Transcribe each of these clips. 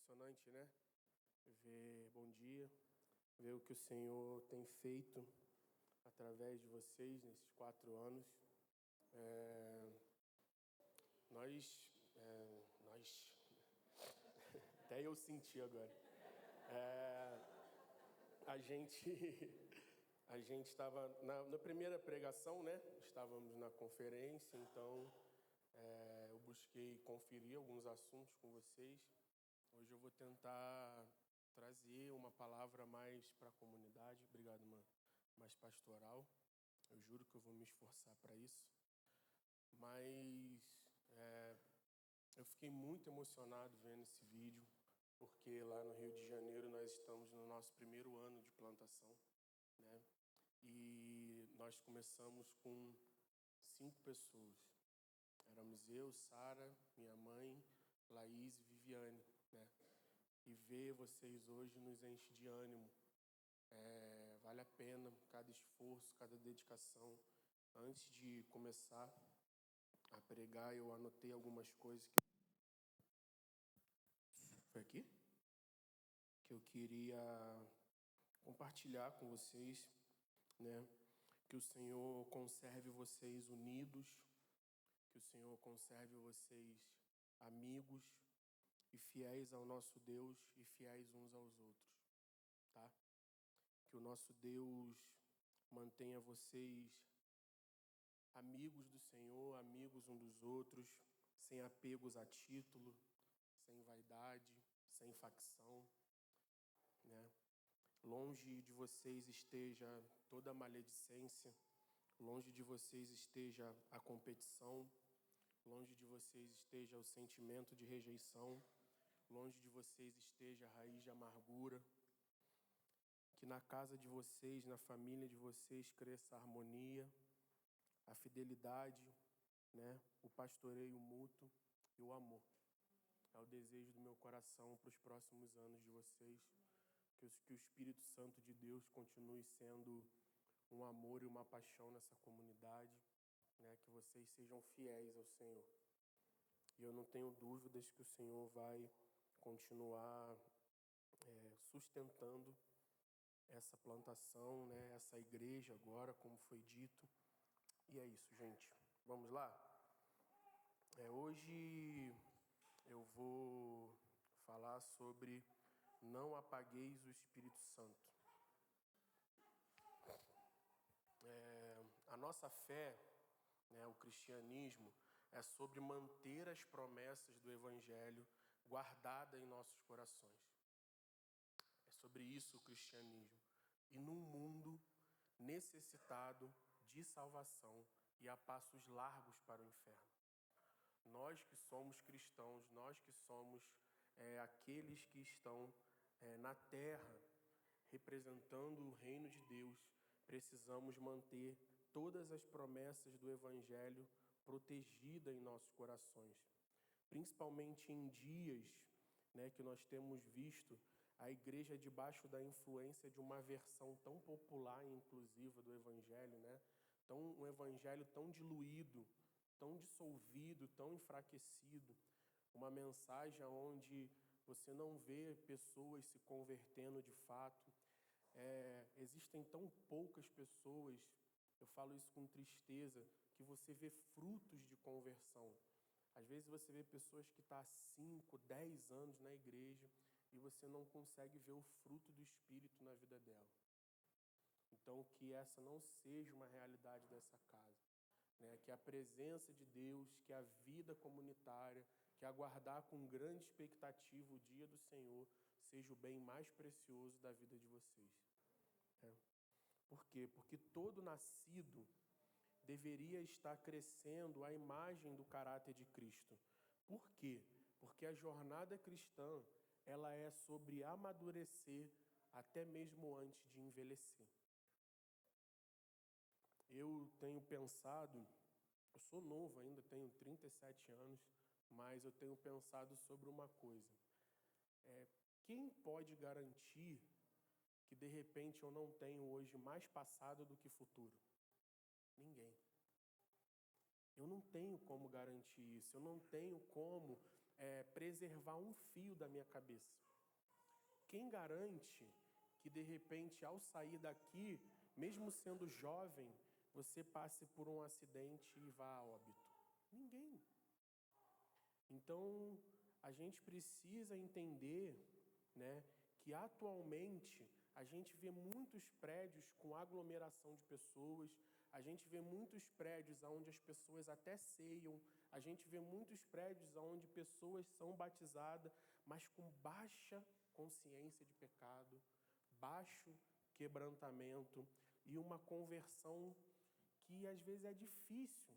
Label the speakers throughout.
Speaker 1: Emocionante, né? Bom dia, ver o que o Senhor tem feito através de vocês nesses 4 anos. Nós, até eu senti agora. A gente estava na primeira pregação, né? Estávamos na conferência, então eu busquei conferir alguns assuntos com vocês. Hoje eu vou tentar trazer uma palavra mais para a comunidade. Obrigado, mano. Mais pastoral. Eu juro que eu vou me esforçar para isso. Mas eu fiquei muito emocionado vendo esse vídeo, porque lá no Rio de Janeiro nós estamos no nosso primeiro ano de plantação, né? E nós começamos com 5 pessoas. Éramos eu, Sara, minha mãe, Laís e Viviane, né? E ver vocês hoje nos enche de ânimo. Vale a pena cada esforço, cada dedicação. Antes de começar a pregar, eu anotei algumas coisas que eu queria compartilhar com vocês, né? Que o Senhor conserve vocês unidos, que o Senhor conserve vocês amigos e fiéis ao nosso Deus e fiéis uns aos outros, tá? Que o nosso Deus mantenha vocês amigos do Senhor, amigos uns dos outros, sem apegos a título, sem vaidade, sem facção, né? Longe de vocês esteja toda a maledicência, longe de vocês esteja a competição, longe de vocês esteja o sentimento de rejeição, longe de vocês esteja a raiz de amargura. Que na casa de vocês, na família de vocês, cresça a harmonia, a fidelidade, né? O pastoreio mútuo e o amor. É o desejo do meu coração para os próximos anos de vocês. Que o Espírito Santo de Deus continue sendo um amor e uma paixão nessa comunidade, né? Que vocês sejam fiéis ao Senhor. E eu não tenho dúvidas que o Senhor vai continuar sustentando essa plantação, né? Essa igreja agora, como foi dito. E é isso, gente. Vamos lá? Hoje eu vou falar sobre não apagueis o Espírito Santo. A nossa fé, né, o cristianismo, é sobre manter as promessas do Evangelho guardadas em nossos corações. É sobre isso o cristianismo. E num mundo necessitado de salvação e a passos largos para o inferno. Nós que somos cristãos, nós que somos aqueles que estão na terra representando o reino de Deus, precisamos manter todas as promessas do Evangelho protegidas em nossos corações. Principalmente em dias, né, que nós temos visto a igreja debaixo da influência de uma versão tão popular e inclusiva do Evangelho, né? Um Evangelho tão diluído, tão dissolvido, tão enfraquecido. Uma mensagem onde você não vê pessoas se convertendo de fato. Existem tão poucas pessoas, eu falo isso com tristeza, que você vê frutos de conversão. Às vezes você vê pessoas que estão há 5, 10 anos na igreja e você não consegue ver o fruto do Espírito na vida dela. Então, que essa não seja uma realidade dessa casa, né? Que a presença de Deus, que a vida comunitária, que aguardar com grande expectativa o dia do Senhor, seja o bem mais precioso da vida de vocês. Por quê? Porque todo nascido deveria estar crescendo a imagem do caráter de Cristo. Por quê? Porque a jornada cristã, ela é sobre amadurecer até mesmo antes de envelhecer. Eu tenho pensado, eu sou novo ainda, tenho 37 anos, mas eu tenho pensado sobre uma coisa. Quem pode garantir que de repente eu não tenho hoje mais passado do que futuro? Ninguém. Eu não tenho como garantir isso, eu não tenho como preservar um fio da minha cabeça. Quem garante que, de repente, ao sair daqui, mesmo sendo jovem, você passe por um acidente e vá a óbito? Ninguém. Então, a gente precisa entender, né, que atualmente a gente vê muitos prédios com aglomeração de pessoas, a gente vê muitos prédios onde as pessoas até ceiam, a gente vê muitos prédios onde pessoas são batizadas, mas com baixa consciência de pecado, baixo quebrantamento e uma conversão que às vezes é difícil.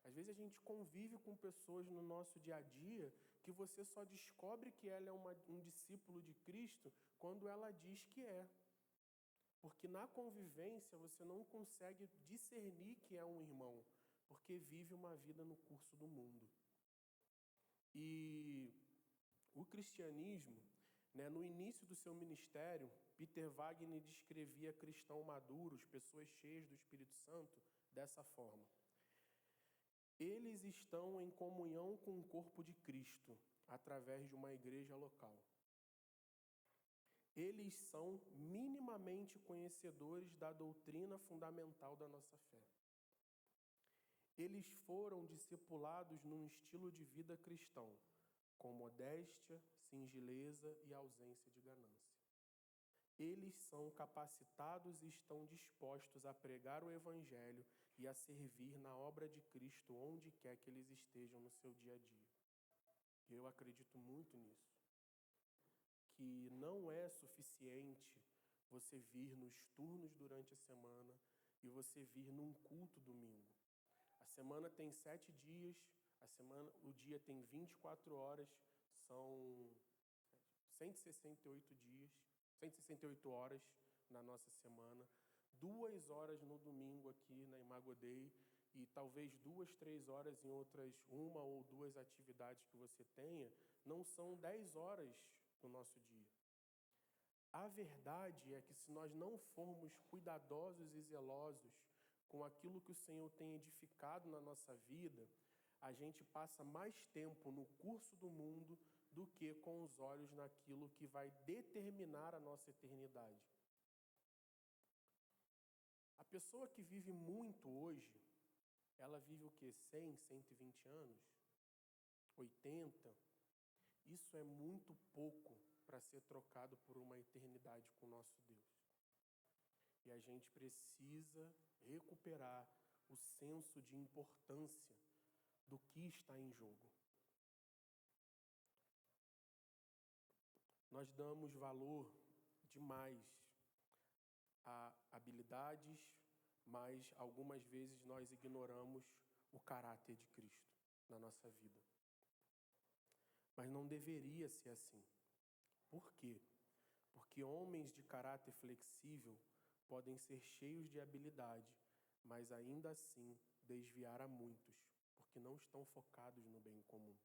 Speaker 1: Às vezes a gente convive com pessoas no nosso dia a dia que você só descobre que ela é um discípulo de Cristo quando ela diz que é. Porque na convivência você não consegue discernir que é um irmão, porque vive uma vida no curso do mundo. E o cristianismo, né, no início do seu ministério, Peter Wagner descrevia cristãos maduros, pessoas cheias do Espírito Santo, dessa forma. Eles estão em comunhão com o corpo de Cristo, através de uma igreja local. Eles são minimamente conhecedores da doutrina fundamental da nossa fé. Eles foram discipulados num estilo de vida cristão, com modéstia, singeleza e ausência de ganância. Eles são capacitados e estão dispostos a pregar o Evangelho e a servir na obra de Cristo onde quer que eles estejam no seu dia a dia. Eu acredito muito nisso. Que não é suficiente você vir nos turnos durante a semana e você vir num culto domingo. A semana tem 7 dias, o dia tem 24 horas, são 168 dias, 168 horas na nossa semana, 2 horas no domingo aqui na Imago Dei e talvez 2, 3 horas em outras 1 ou 2 atividades que você tenha, não são 10 horas no nosso dia. A verdade é que se nós não formos cuidadosos e zelosos com aquilo que o Senhor tem edificado na nossa vida, a gente passa mais tempo no curso do mundo do que com os olhos naquilo que vai determinar a nossa eternidade. A pessoa que vive muito hoje, ela vive o quê? 100, 120 anos? 80? Isso é muito pouco para ser trocado por uma eternidade com o nosso Deus. E a gente precisa recuperar o senso de importância do que está em jogo. Nós damos valor demais a habilidades, mas algumas vezes nós ignoramos o caráter de Cristo na nossa vida. Mas não deveria ser assim. Por quê? Porque homens de caráter flexível podem ser cheios de habilidade, mas ainda assim desviar a muitos, porque não estão focados no bem comum.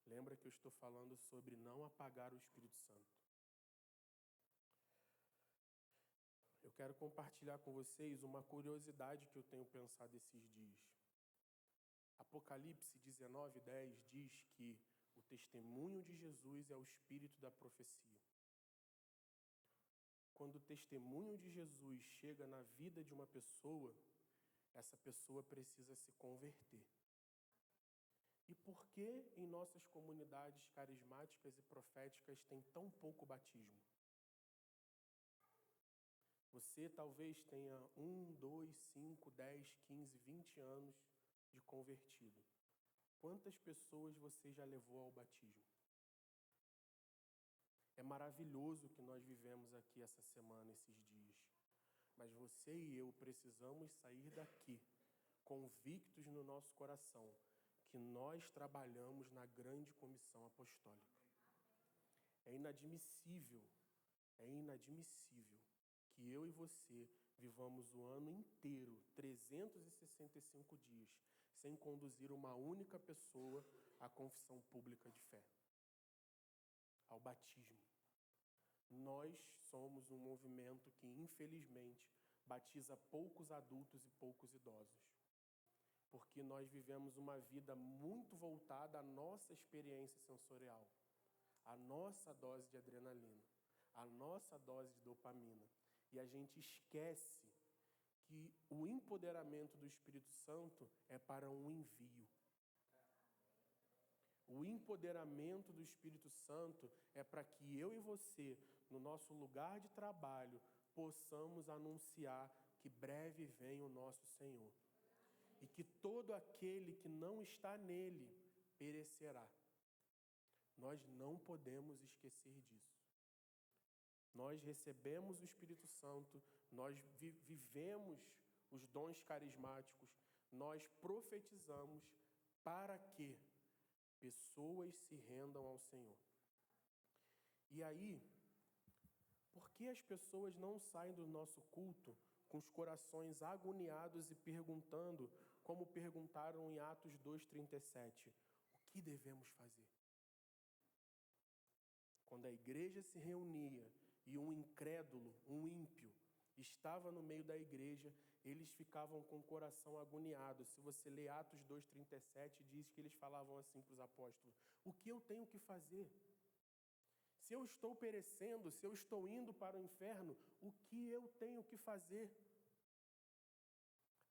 Speaker 1: Lembra que eu estou falando sobre não apagar o Espírito Santo. Eu quero compartilhar com vocês uma curiosidade que eu tenho pensado esses dias. Apocalipse 19:10 diz que o testemunho de Jesus é o espírito da profecia. Quando o testemunho de Jesus chega na vida de uma pessoa, essa pessoa precisa se converter. E por que em nossas comunidades carismáticas e proféticas tem tão pouco batismo? Você talvez tenha 1, 2, 5, 10, 15, 20 anos de convertido. Quantas pessoas você já levou ao batismo? É maravilhoso o que nós vivemos aqui essa semana, esses dias. Mas você e eu precisamos sair daqui, convictos no nosso coração, que nós trabalhamos na grande comissão apostólica. É inadmissível que eu e você vivamos o ano inteiro, 365 dias, sem conduzir uma única pessoa à confissão pública de fé, ao batismo. Nós somos um movimento que, infelizmente, batiza poucos adultos e poucos idosos. porque nós vivemos uma vida muito voltada à nossa experiência sensorial, à nossa dose de adrenalina, à nossa dose de dopamina. E a gente esquece que o empoderamento do Espírito Santo é para um envio. O empoderamento do Espírito Santo é para que eu e você, no nosso lugar de trabalho, possamos anunciar que breve vem o nosso Senhor. E que todo aquele que não está nele perecerá. Nós não podemos esquecer disso. Nós recebemos o Espírito Santo, nós vivemos os dons carismáticos, nós profetizamos para que pessoas se rendam ao Senhor. E aí, por que as pessoas não saem do nosso culto com os corações agoniados e perguntando, como perguntaram em Atos 2:37, o que devemos fazer? Quando a igreja se reunia e um incrédulo, um ímpio, estava no meio da igreja, eles ficavam com o coração agoniado. Se você ler Atos 2:37, diz que eles falavam assim para os apóstolos: o que eu tenho que fazer? Se eu estou perecendo, se eu estou indo para o inferno, o que eu tenho que fazer?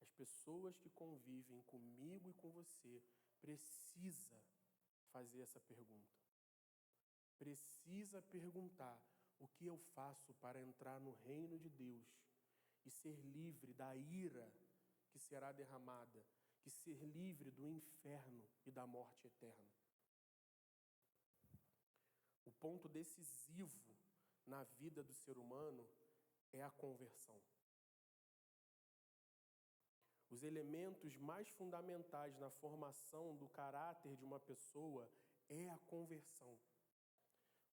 Speaker 1: As pessoas que convivem comigo e com você precisam fazer essa pergunta. Precisa perguntar: o que eu faço para entrar no reino de Deus e ser livre da ira que será derramada, e ser livre do inferno e da morte eterna? O ponto decisivo na vida do ser humano é a conversão. Os elementos mais fundamentais na formação do caráter de uma pessoa é a conversão.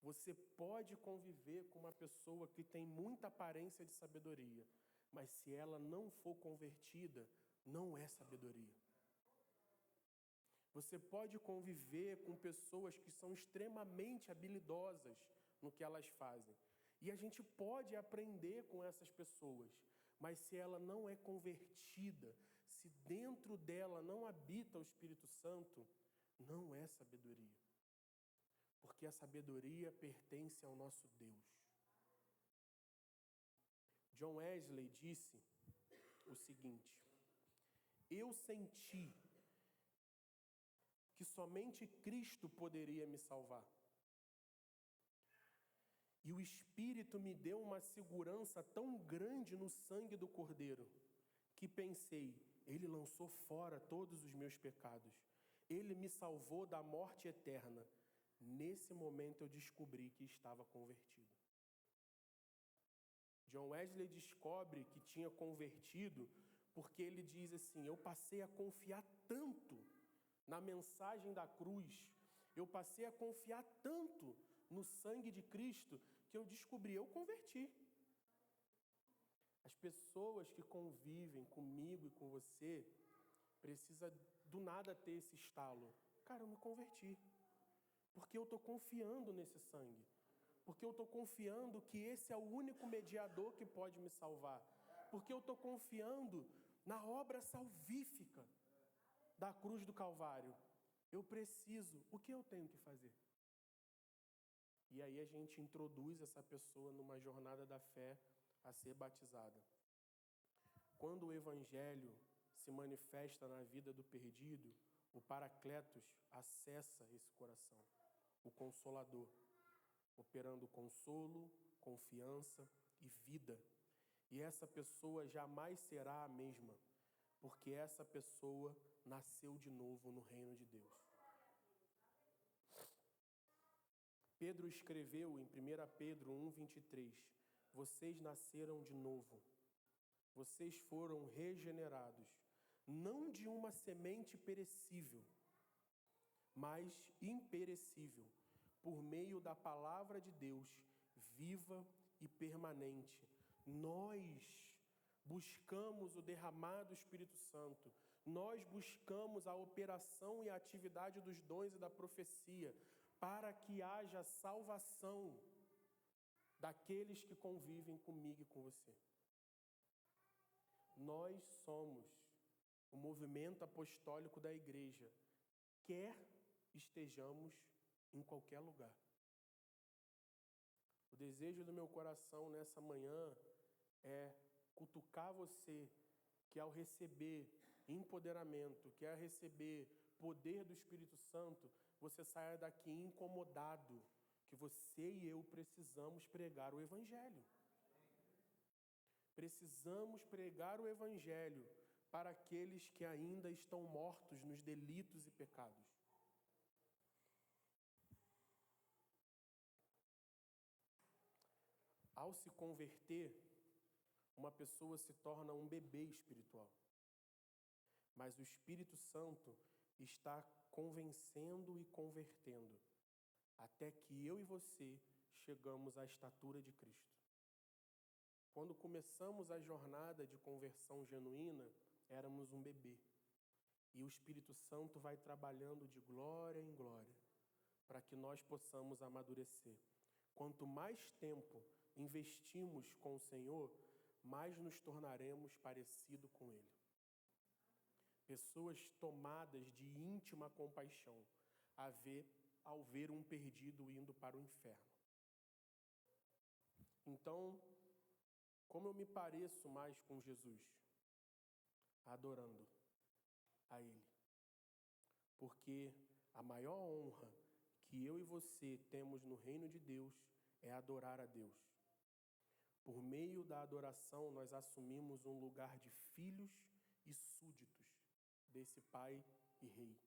Speaker 1: Você pode conviver com uma pessoa que tem muita aparência de sabedoria, mas se ela não for convertida, não é sabedoria. Você pode conviver com pessoas que são extremamente habilidosas no que elas fazem. E a gente pode aprender com essas pessoas, mas se ela não é convertida, se dentro dela não habita o Espírito Santo, não é sabedoria. Porque a sabedoria pertence ao nosso Deus. John Wesley disse o seguinte: eu senti que somente Cristo poderia me salvar. E o Espírito me deu uma segurança tão grande no sangue do Cordeiro, que pensei, ele lançou fora todos os meus pecados. Ele me salvou da morte eterna. Nesse momento eu descobri que estava convertido. John Wesley descobre que tinha convertido porque ele diz assim: eu passei a confiar tanto na mensagem da cruz, eu passei a confiar tanto no sangue de Cristo, que eu descobri, eu converti. As pessoas que convivem comigo e com você precisam do nada ter esse estalo. Cara, eu me converti. Porque eu estou confiando nesse sangue. Porque eu estou confiando que esse é o único mediador que pode me salvar. Porque eu estou confiando na obra salvífica da cruz do Calvário. Eu preciso. O que eu tenho que fazer? E aí a gente introduz essa pessoa numa jornada da fé a ser batizada. Quando o Evangelho se manifesta na vida do perdido, o Paracletos acessa esse coração, o Consolador, operando consolo, confiança e vida. E essa pessoa jamais será a mesma, porque essa pessoa nasceu de novo no reino de Deus. Pedro escreveu em 1 Pedro 1:23, vocês nasceram de novo, vocês foram regenerados, não de uma semente perecível, mas imperecível, por meio da palavra de Deus, viva e permanente. Nós buscamos o derramado do Espírito Santo, nós buscamos a operação e a atividade dos dons e da profecia, para que haja salvação daqueles que convivem comigo e com você. Nós somos o movimento apostólico da igreja, quer estejamos em qualquer lugar. O desejo do meu coração nessa manhã é cutucar você que ao receber empoderamento, que ao receber poder do Espírito Santo, você saia daqui incomodado, que você e eu precisamos pregar o Evangelho. Precisamos pregar o Evangelho para aqueles que ainda estão mortos nos delitos e pecados. Ao se converter, uma pessoa se torna um bebê espiritual. Mas o Espírito Santo está convencendo e convertendo, até que eu e você chegamos à estatura de Cristo. Quando começamos a jornada de conversão genuína, éramos um bebê. E o Espírito Santo vai trabalhando de glória em glória, para que nós possamos amadurecer. Quanto mais tempo investimos com o Senhor, mais nos tornaremos parecido com Ele. Pessoas tomadas de íntima compaixão ao ver um perdido indo para o inferno. Então, como eu me pareço mais com Jesus? Adorando a Ele. Porque a maior honra que eu e você temos no reino de Deus é adorar a Deus. Por meio da adoração, nós assumimos um lugar de filhos e súditos desse Pai e Rei.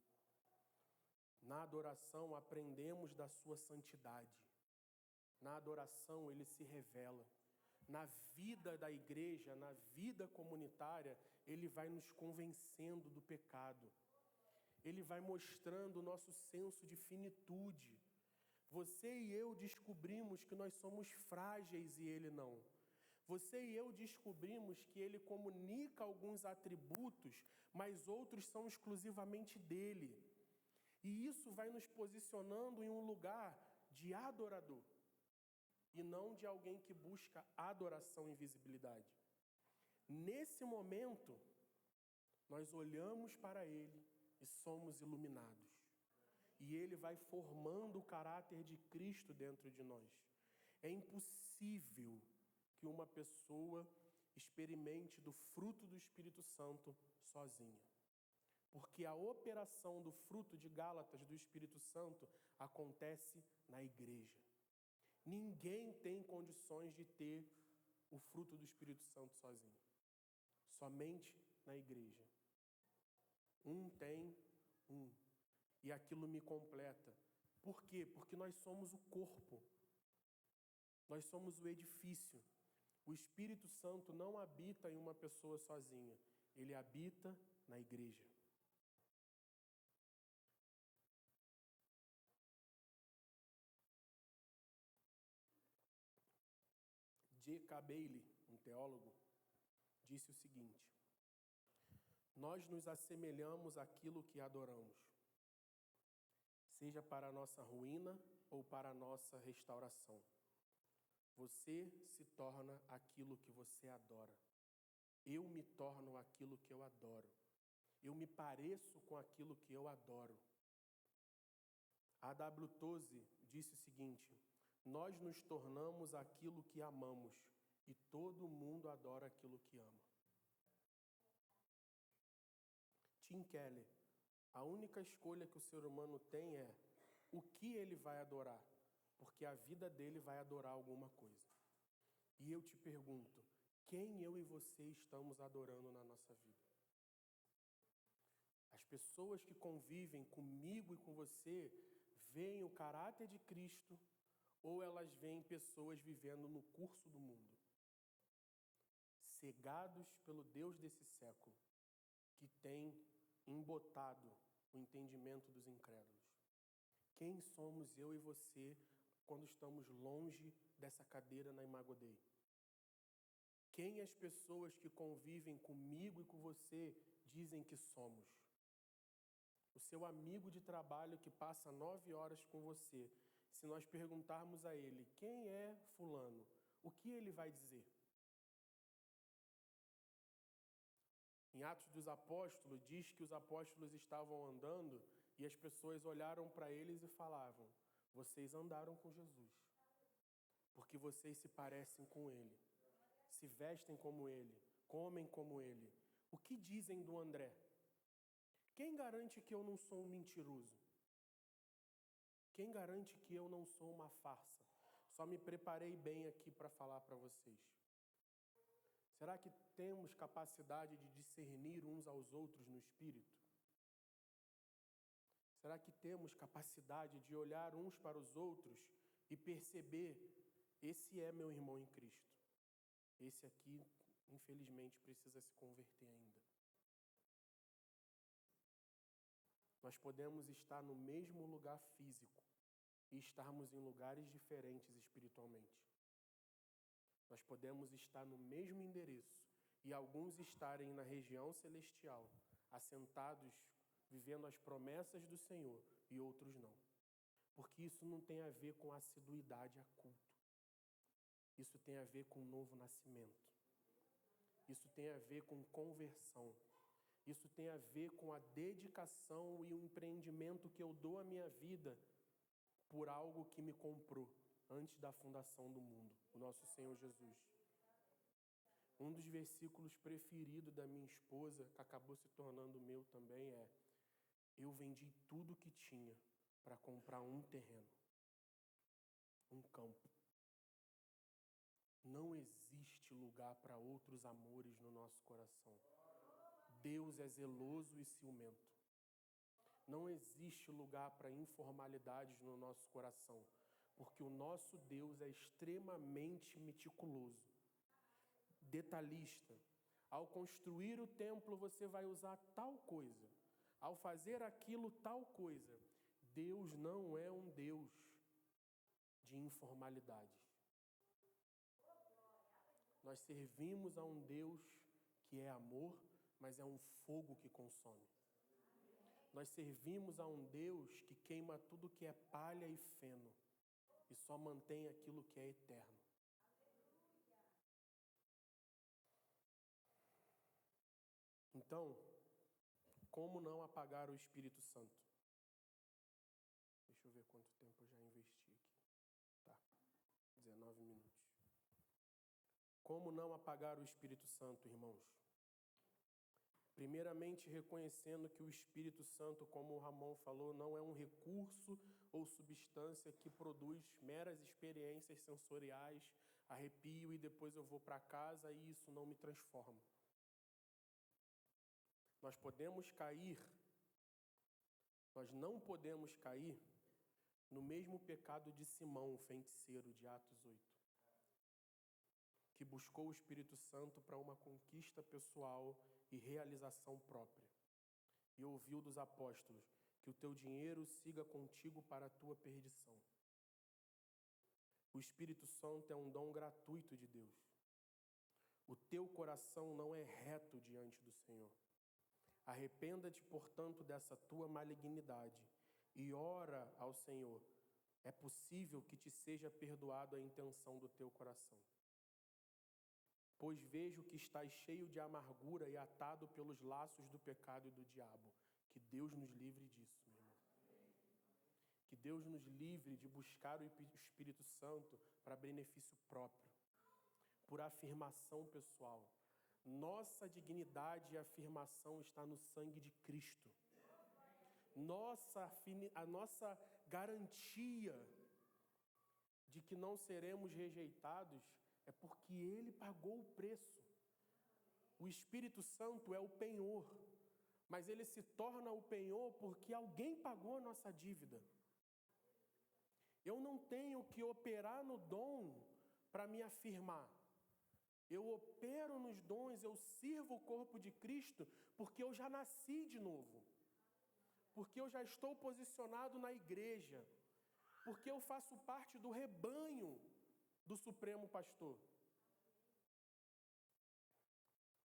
Speaker 1: Na adoração, aprendemos da sua santidade. Na adoração, Ele se revela. Na vida da igreja, na vida comunitária, Ele vai nos convencendo do pecado. Ele vai mostrando o nosso senso de finitude. Você e eu descobrimos que nós somos frágeis e Ele não. Você e eu descobrimos que Ele comunica alguns atributos, mas outros são exclusivamente dele. E isso vai nos posicionando em um lugar de adorador, e não de alguém que busca adoração e visibilidade. Nesse momento, nós olhamos para Ele e somos iluminados. E Ele vai formando o caráter de Cristo dentro de nós. É impossível que uma pessoa experimente do fruto do Espírito Santo sozinha. Porque a operação do fruto de Gálatas do Espírito Santo acontece na igreja. Ninguém tem condições de ter o fruto do Espírito Santo sozinho. Somente na igreja. Um tem um. E aquilo me completa. Por quê? Porque nós somos o corpo. Nós somos o edifício. O Espírito Santo não habita em uma pessoa sozinha. Ele habita na igreja. J.K. Bailey, um teólogo, disse o seguinte: nós nos assemelhamos àquilo que adoramos, seja para a nossa ruína ou para a nossa restauração. Você se torna aquilo que você adora. Eu me torno aquilo que eu adoro. Eu me pareço com aquilo que eu adoro. A W. Tozer disse o seguinte: nós nos tornamos aquilo que amamos e todo mundo adora aquilo que ama. Tim Keller: a única escolha que o ser humano tem é o que ele vai adorar, porque a vida dele vai adorar alguma coisa. E eu te pergunto, quem eu e você estamos adorando na nossa vida? As pessoas que convivem comigo e com você veem o caráter de Cristo, ou elas veem pessoas vivendo no curso do mundo, cegados pelo Deus desse século, que tem embotado o entendimento dos incrédulos. Quem somos eu e você quando estamos longe dessa cadeira na Imago Dei? Quem as pessoas que convivem comigo e com você dizem que somos? O seu amigo de trabalho que passa 9 horas com você, se nós perguntarmos a ele, quem é fulano? O que ele vai dizer? Em Atos dos Apóstolos, diz que os apóstolos estavam andando e as pessoas olharam para eles e falavam: vocês andaram com Jesus, porque vocês se parecem com Ele, se vestem como Ele, comem como Ele. O que dizem do André? Quem garante que eu não sou um mentiroso? Quem garante que eu não sou uma farsa? Só me preparei bem aqui para falar para vocês. Será que temos capacidade de discernir uns aos outros no Espírito? Será que temos capacidade de olhar uns para os outros e perceber: esse é meu irmão em Cristo, esse aqui, infelizmente, precisa se converter ainda? Nós podemos estar no mesmo lugar físico e estarmos em lugares diferentes espiritualmente. Nós podemos estar no mesmo endereço e alguns estarem na região celestial, assentados, vivendo as promessas do Senhor, e outros não. Porque isso não tem a ver com assiduidade a culto. Isso tem a ver com novo nascimento. Isso tem a ver com conversão. Isso tem a ver com a dedicação e o empreendimento que eu dou à minha vida por algo que me comprou antes da fundação do mundo, o nosso Senhor Jesus. Um dos versículos preferidos da minha esposa, que acabou se tornando meu também, é: eu vendi tudo que tinha para comprar um terreno, um campo. Não existe lugar para outros amores no nosso coração. Deus é zeloso e ciumento. Não existe lugar para informalidades no nosso coração, porque o nosso Deus é extremamente meticuloso, detalhista. Ao construir o templo, você vai usar tal coisa. Ao fazer aquilo, tal coisa. Deus não é um Deus de informalidades. Nós servimos a um Deus que é amor, mas é um fogo que consome. Nós servimos a um Deus que queima tudo que é palha e feno e só mantém aquilo que é eterno. Então, como não apagar o Espírito Santo? Deixa eu ver quanto tempo eu já investi aqui. Tá, 19 minutos. Como não apagar o Espírito Santo, irmãos? Primeiramente, reconhecendo que o Espírito Santo, como o Ramon falou, não é um recurso ou substância que produz meras experiências sensoriais, arrepio e depois eu vou para casa e isso não me transforma. Nós não podemos cair no mesmo pecado de Simão, o feiticeiro, de Atos 8, que buscou o Espírito Santo para uma conquista pessoal e realização própria. E ouviu dos apóstolos: que o teu dinheiro siga contigo para a tua perdição. O Espírito Santo é um dom gratuito de Deus. O teu coração não é reto diante do Senhor. Arrependa-te, portanto, dessa tua malignidade e ora ao Senhor. É possível que te seja perdoado a intenção do teu coração. Pois vejo que estás cheio de amargura e atado pelos laços do pecado e do diabo. Que Deus nos livre disso, meu irmão. Que Deus nos livre de buscar o Espírito Santo para benefício próprio, por afirmação pessoal. Nossa dignidade e afirmação está no sangue de Cristo. A nossa garantia de que não seremos rejeitados é porque Ele pagou o preço. O Espírito Santo é o penhor, mas Ele se torna o penhor porque alguém pagou a nossa dívida. Eu não tenho que operar no dom para me afirmar. Eu opero nos dons, eu sirvo o corpo de Cristo porque eu já nasci de novo. Porque eu já estou posicionado na igreja. Porque eu faço parte do rebanho do Supremo Pastor.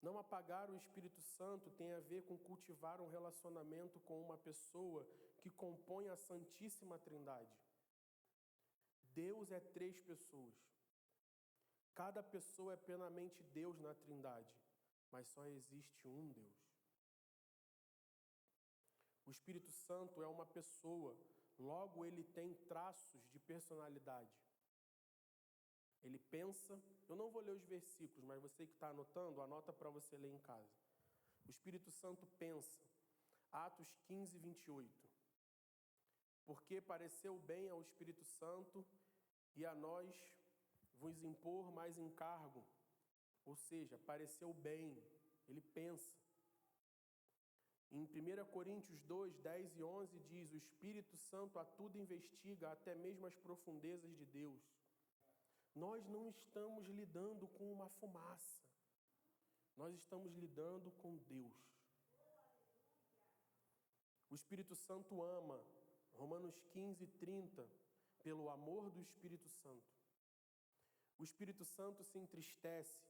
Speaker 1: Não apagar o Espírito Santo tem a ver com cultivar um relacionamento com uma pessoa que compõe a Santíssima Trindade. Deus é 3 pessoas. Cada pessoa é plenamente Deus na Trindade. mas só existe um Deus. O Espírito Santo é uma pessoa, logo ele tem traços de personalidade. Ele pensa, eu não vou ler os versículos, mas você que está anotando, anota para você ler em casa. O Espírito Santo pensa, Atos 15, 28. Porque pareceu bem ao Espírito Santo e a nós vos impor mais encargo. Ou seja, pareceu bem, ele pensa. Em 1 Coríntios 2, 10 e 11 diz, o Espírito Santo a tudo investiga, até mesmo as profundezas de Deus. Nós não estamos lidando com uma fumaça. Nós estamos lidando com Deus. O Espírito Santo ama, Romanos 15, 30, pelo amor do Espírito Santo. O Espírito Santo se entristece,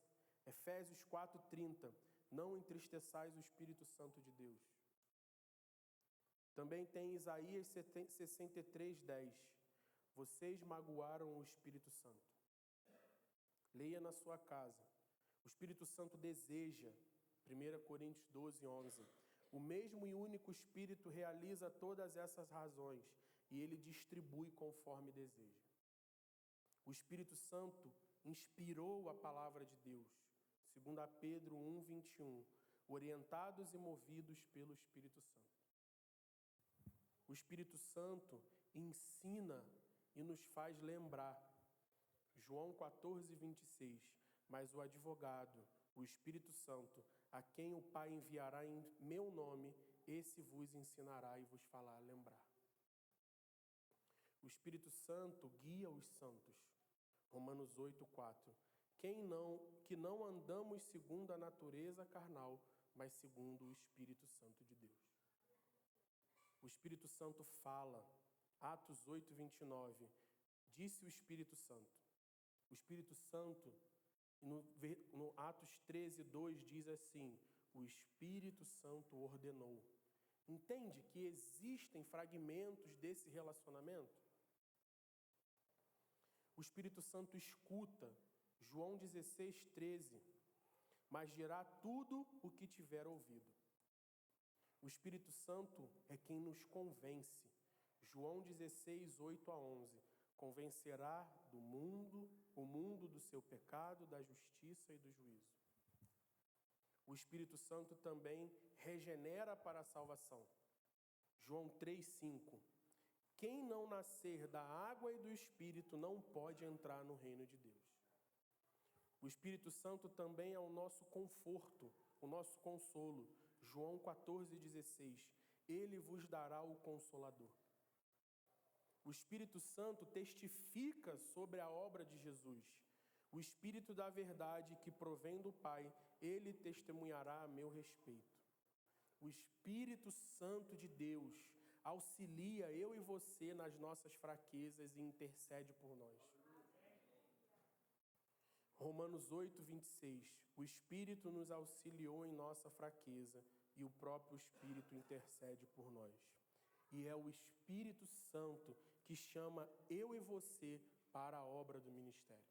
Speaker 1: Efésios 4, 30, não entristeçais o Espírito Santo de Deus. Também tem Isaías 63, 10, vocês magoaram o Espírito Santo. Leia na sua casa. O Espírito Santo deseja, 1 Coríntios 12, 11. O mesmo e único Espírito realiza todas essas razões e ele distribui conforme deseja. O Espírito Santo inspirou a palavra de Deus, 2 Pedro 1, 21, orientados e movidos pelo Espírito Santo. O Espírito Santo ensina e nos faz lembrar. João 14, 26. Mas o advogado, o Espírito Santo, a quem o Pai enviará em meu nome, esse vos ensinará e vos fará lembrar. O Espírito Santo guia os santos. Romanos 8, 4. Que não andamos segundo a natureza carnal, mas segundo o Espírito Santo de Deus. O Espírito Santo fala. Atos 8, 29. Disse o Espírito Santo. O Espírito Santo, no Atos 13, 2, diz assim, o Espírito Santo ordenou. Entende que existem fragmentos desse relacionamento? O Espírito Santo escuta, João 16, 13, mas dirá tudo o que tiver ouvido. O Espírito Santo é quem nos convence, João 16, 8 a 11. Convencerá o mundo do seu pecado, da justiça e do juízo. O Espírito Santo também regenera para a salvação. João 3, 5. Quem não nascer da água e do Espírito não pode entrar no reino de Deus. O Espírito Santo também é o nosso conforto, o nosso consolo. João 14, 16. Ele vos dará o Consolador. O Espírito Santo testifica sobre a obra de Jesus. O Espírito da verdade que provém do Pai, ele testemunhará a meu respeito. O Espírito Santo de Deus auxilia eu e você nas nossas fraquezas e intercede por nós. Romanos 8, 26. O Espírito nos auxiliou em nossa fraqueza e o próprio Espírito intercede por nós. E é o Espírito Santo que chama eu e você para a obra do ministério.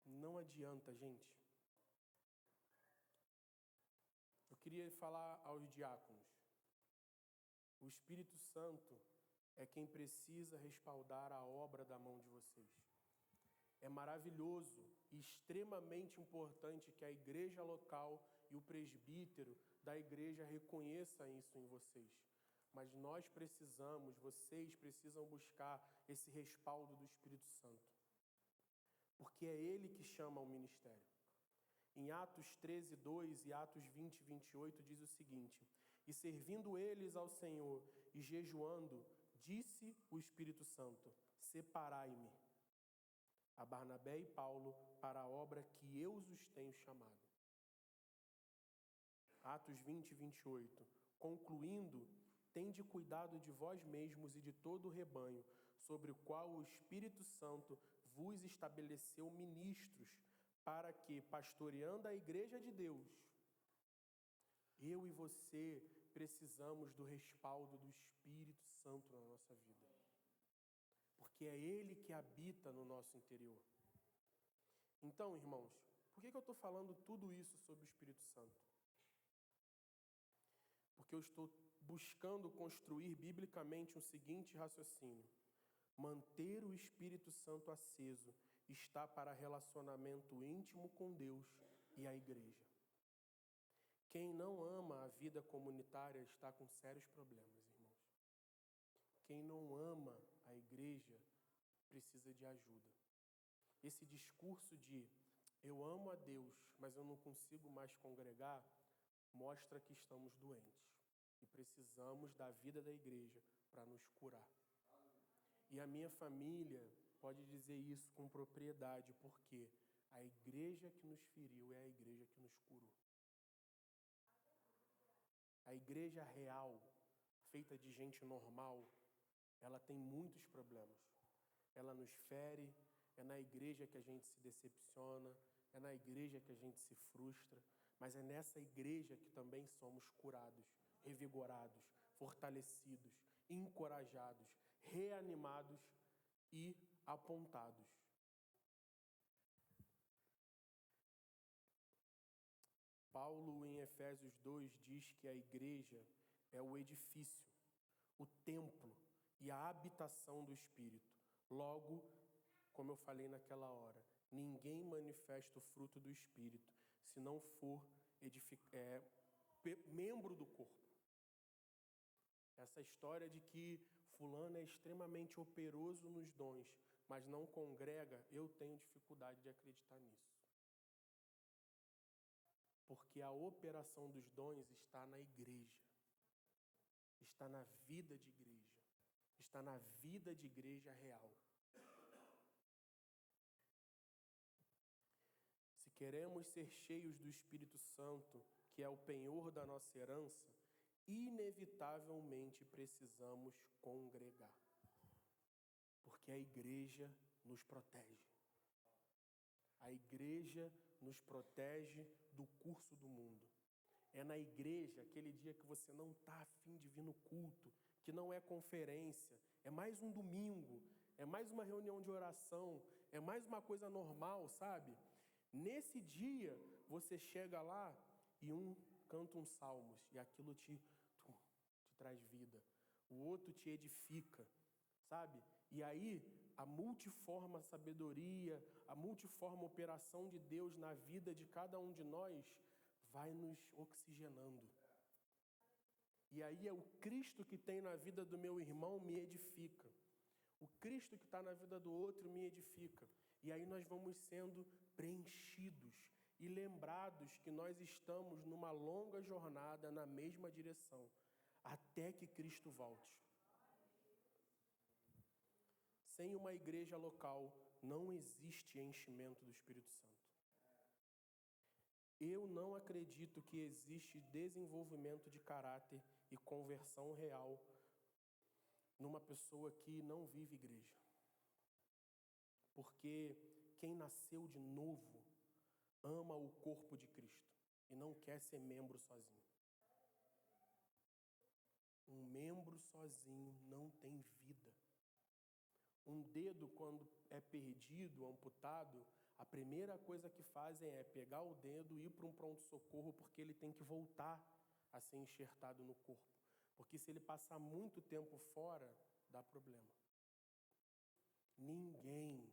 Speaker 1: Não adianta, gente. Eu queria falar aos diáconos. O Espírito Santo é quem precisa respaldar a obra da mão de vocês. É maravilhoso e extremamente importante que a igreja local e o presbítero da igreja reconheçam isso em vocês. Mas nós precisamos, vocês precisam buscar esse respaldo do Espírito Santo. Porque é ele que chama ao ministério. Em Atos 13, 2 e Atos 20, 28 diz o seguinte: e servindo eles ao Senhor e jejuando, disse o Espírito Santo: separai-me a Barnabé e Paulo para a obra que eu os tenho chamado. Atos 20, 28. Concluindo, tende cuidado de vós mesmos e de todo o rebanho, sobre o qual o Espírito Santo vos estabeleceu ministros, para que, pastoreando a igreja de Deus, eu e você precisamos do respaldo do Espírito Santo na nossa vida. Porque é ele que habita no nosso interior. Então, irmãos, Por que eu estou falando tudo isso sobre o Espírito Santo? Porque eu estou buscando construir biblicamente um seguinte raciocínio: manter o Espírito Santo aceso está para relacionamento íntimo com Deus e a igreja. Quem não ama a vida comunitária está com sérios problemas, irmãos. Quem não ama a igreja precisa de ajuda. Esse discurso de eu amo a Deus, mas eu não consigo mais congregar, mostra que estamos doentes e precisamos da vida da igreja para nos curar. E a minha família pode dizer isso com propriedade, porque a igreja que nos feriu é a igreja que nos curou. A igreja real, feita de gente normal, ela tem muitos problemas. Ela nos fere, é na igreja que a gente se decepciona, é na igreja que a gente se frustra, mas é nessa igreja que também somos curados, revigorados, fortalecidos, encorajados, reanimados e apontados. Paulo, em Efésios 2, diz que a igreja é o edifício, o templo e a habitação do Espírito. Logo, como eu falei naquela hora, ninguém manifesta o fruto do Espírito se não for membro do corpo. Essa história de que fulano é extremamente operoso nos dons, mas não congrega, eu tenho dificuldade de acreditar nisso. Porque a operação dos dons está na igreja, está na vida de igreja, está na vida de igreja real. Se queremos ser cheios do Espírito Santo, que é o penhor da nossa herança, inevitavelmente precisamos congregar. Porque a igreja nos protege. A igreja nos protege do curso do mundo. É na igreja, aquele dia que você não está a fim de vir no culto, que não é conferência, é mais um domingo, é mais uma reunião de oração, é mais uma coisa normal, sabe? Nesse dia, você chega lá e canta uns salmos, e aquilo te traz vida. O outro te edifica, sabe? E aí, a multiforme sabedoria, a multiforme operação de Deus na vida de cada um de nós vai nos oxigenando. E aí é o Cristo que tem na vida do meu irmão me edifica. O Cristo que está na vida do outro me edifica. E aí nós vamos sendo preenchidos e lembrados que nós estamos numa longa jornada na mesma direção, até que Cristo volte. Sem uma igreja local, não existe enchimento do Espírito Santo. Eu não acredito que existe desenvolvimento de caráter e conversão real numa pessoa que não vive igreja. Porque quem nasceu de novo ama o corpo de Cristo e não quer ser membro sozinho. Um membro sozinho não tem vida. Um dedo, quando é perdido, amputado, a primeira coisa que fazem é pegar o dedo e ir para um pronto-socorro, porque ele tem que voltar a ser enxertado no corpo. Porque se ele passar muito tempo fora, dá problema. Ninguém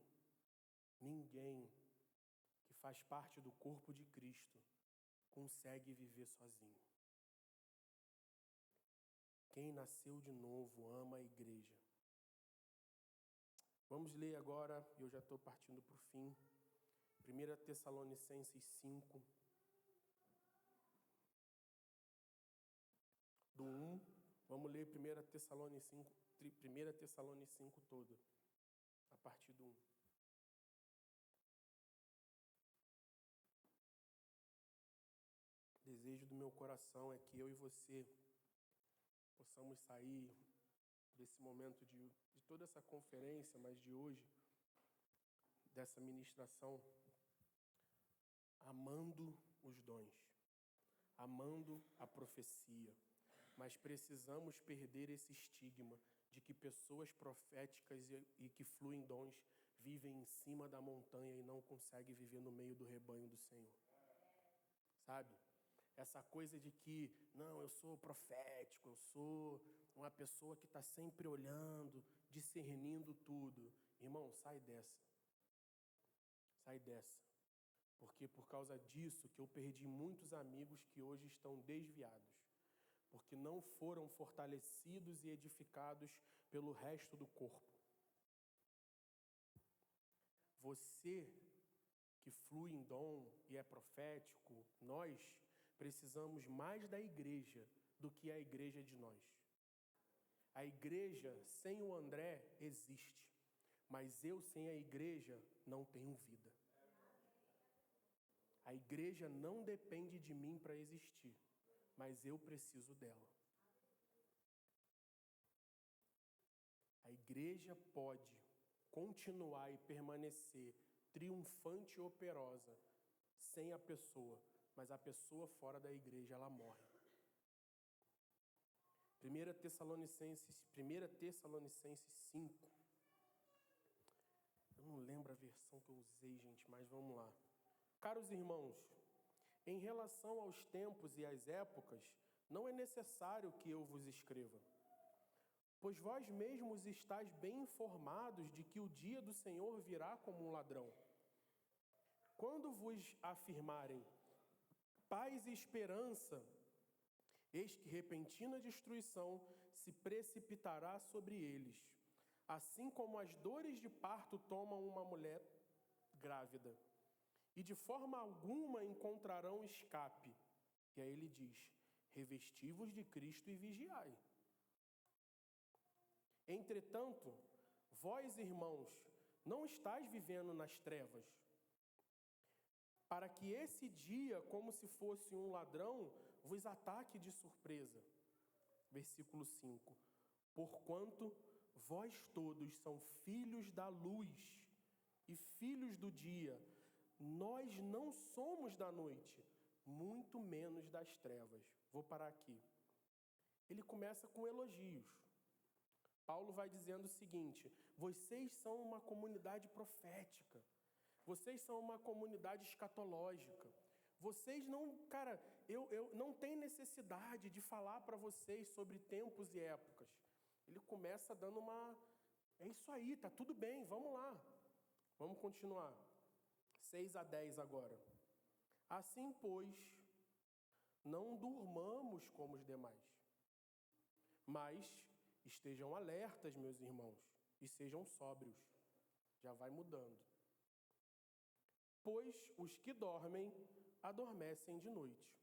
Speaker 1: que faz parte do corpo de Cristo consegue viver sozinho. Quem nasceu de novo ama a igreja. Vamos ler agora, eu já estou partindo para o fim, 1 Tessalonicenses 5, do 1, vamos ler 1 Tessalonicenses 5 toda, a partir do 1. O desejo do meu coração é que eu e você possamos sair desse momento de toda essa conferência, mas de hoje, dessa ministração, amando os dons, amando a profecia. Mas precisamos perder esse estigma de que pessoas proféticas e que fluem dons vivem em cima da montanha e não conseguem viver no meio do rebanho do Senhor. Sabe? Essa coisa de que, não, eu sou profético, eu sou uma pessoa que está sempre olhando, discernindo tudo. Irmão, sai dessa. Sai dessa. Porque por causa disso que eu perdi muitos amigos que hoje estão desviados. Porque não foram fortalecidos e edificados pelo resto do corpo. Você que flui em dom e é profético, nós precisamos mais da igreja do que a igreja de nós. A igreja sem o André existe, mas eu sem a igreja não tenho vida. A igreja não depende de mim para existir, mas eu preciso dela. A igreja pode continuar e permanecer triunfante e operosa sem a pessoa, mas a pessoa fora da igreja, ela morre. 1 Tessalonicenses 5. Eu não lembro a versão que eu usei, gente, mas vamos lá. Caros irmãos, em relação aos tempos e às épocas, não é necessário que eu vos escreva, pois vós mesmos estáis bem informados de que o dia do Senhor virá como um ladrão. Quando vos afirmarem paz e esperança, eis que repentina destruição se precipitará sobre eles, assim como as dores de parto tomam uma mulher grávida, e de forma alguma encontrarão escape. E aí ele diz, revesti-vos de Cristo e vigiai. Entretanto, vós, irmãos, não estáis vivendo nas trevas, para que esse dia, como se fosse um ladrão, vos ataque de surpresa. Versículo 5. Porquanto vós todos são filhos da luz e filhos do dia, nós não somos da noite, muito menos das trevas. Vou parar aqui. Ele começa com elogios. Paulo vai dizendo o seguinte, vocês são uma comunidade profética, vocês são uma comunidade escatológica, vocês não, cara, eu não tenho necessidade de falar para vocês sobre tempos e épocas. Ele começa dando é isso aí, tá tudo bem, vamos lá. Vamos continuar. 6-10 agora. Assim, pois, não durmamos como os demais, mas estejam alertas, meus irmãos, e sejam sóbrios. Já vai mudando. Pois os que dormem, adormecem de noite.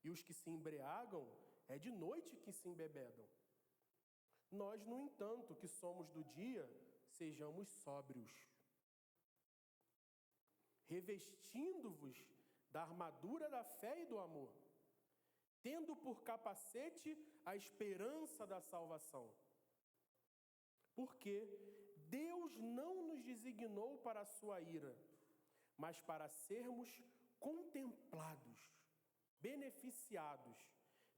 Speaker 1: E os que se embriagam, é de noite que se embebedam. Nós, no entanto, que somos do dia, sejamos sóbrios. Revestindo-vos da armadura da fé e do amor, tendo por capacete a esperança da salvação. Porque Deus não nos designou para a sua ira, mas para sermos contemplados, beneficiados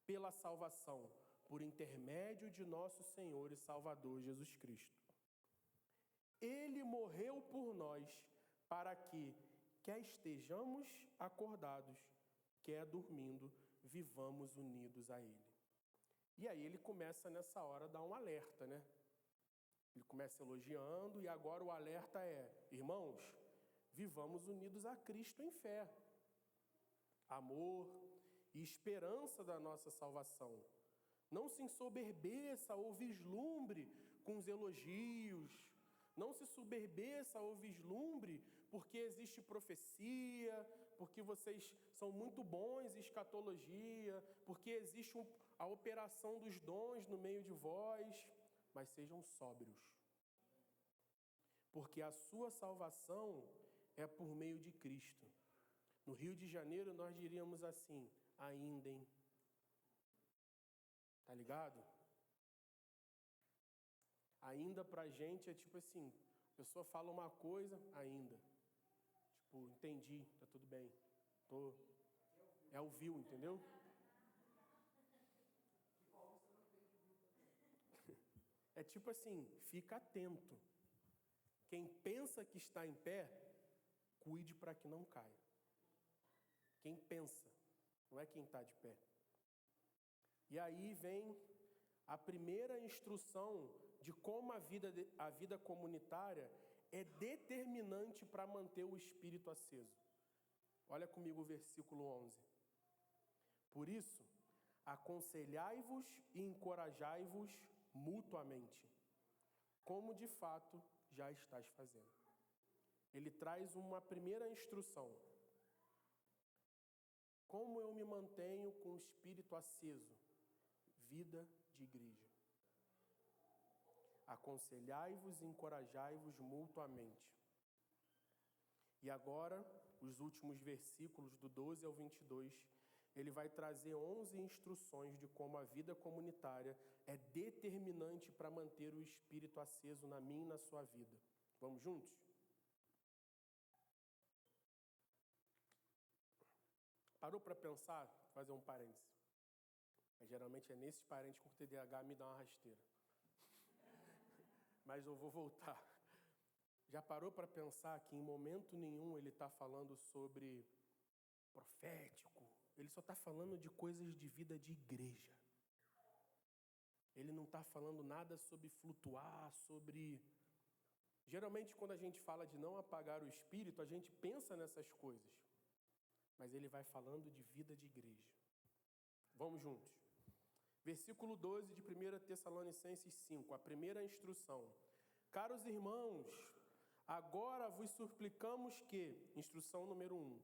Speaker 1: pela salvação, por intermédio de nosso Senhor e Salvador Jesus Cristo. Ele morreu por nós, para que, quer estejamos acordados, quer dormindo, vivamos unidos a Ele. E aí ele começa nessa hora a dar um alerta, né? Ele começa elogiando e agora o alerta é, irmãos, vivamos unidos a Cristo em fé, amor e esperança da nossa salvação. Não se ensoberbeça ou vislumbre com os elogios, não se soberbeça ou vislumbre porque existe profecia, porque vocês são muito bons em escatologia, porque existe a operação dos dons no meio de vós, mas sejam sóbrios. Porque a sua salvação é por meio de Cristo. No Rio de Janeiro nós diríamos assim, ainda, hein? Tá ligado? Ainda pra gente é tipo assim, a pessoa fala uma coisa, ainda. Tipo, entendi, tá tudo bem. É ouviu, entendeu? É tipo assim, fica atento. Quem pensa que está em pé, cuide para que não caia. Quem pensa, não é quem está de pé. E aí vem a primeira instrução de como a vida comunitária é determinante para manter o espírito aceso. Olha comigo o versículo 11. Por isso, aconselhai-vos e encorajai-vos mutuamente, como de fato já estás fazendo. Ele traz uma primeira instrução. Como eu me mantenho com o espírito aceso? Vida de igreja. Aconselhai-vos e encorajai-vos mutuamente. E agora, os últimos versículos do 12 ao 22, ele vai trazer 11 instruções de como a vida comunitária é determinante para manter o espírito aceso na minha e na sua vida. Vamos juntos? Parou para pensar? Vou fazer um parênteses. Geralmente é nesses parentes com o TDAH me dá uma rasteira. Mas eu vou voltar. Já parou para pensar que em momento nenhum ele está falando sobre profético? Ele só está falando de coisas de vida de igreja. Ele não está falando nada sobre flutuar, sobre... Geralmente, quando a gente fala de não apagar o espírito, a gente pensa nessas coisas. Mas ele vai falando de vida de igreja. Vamos juntos. Versículo 12 de 1 Tessalonicenses 5, a primeira instrução. Caros irmãos, agora vos suplicamos que, instrução número 1,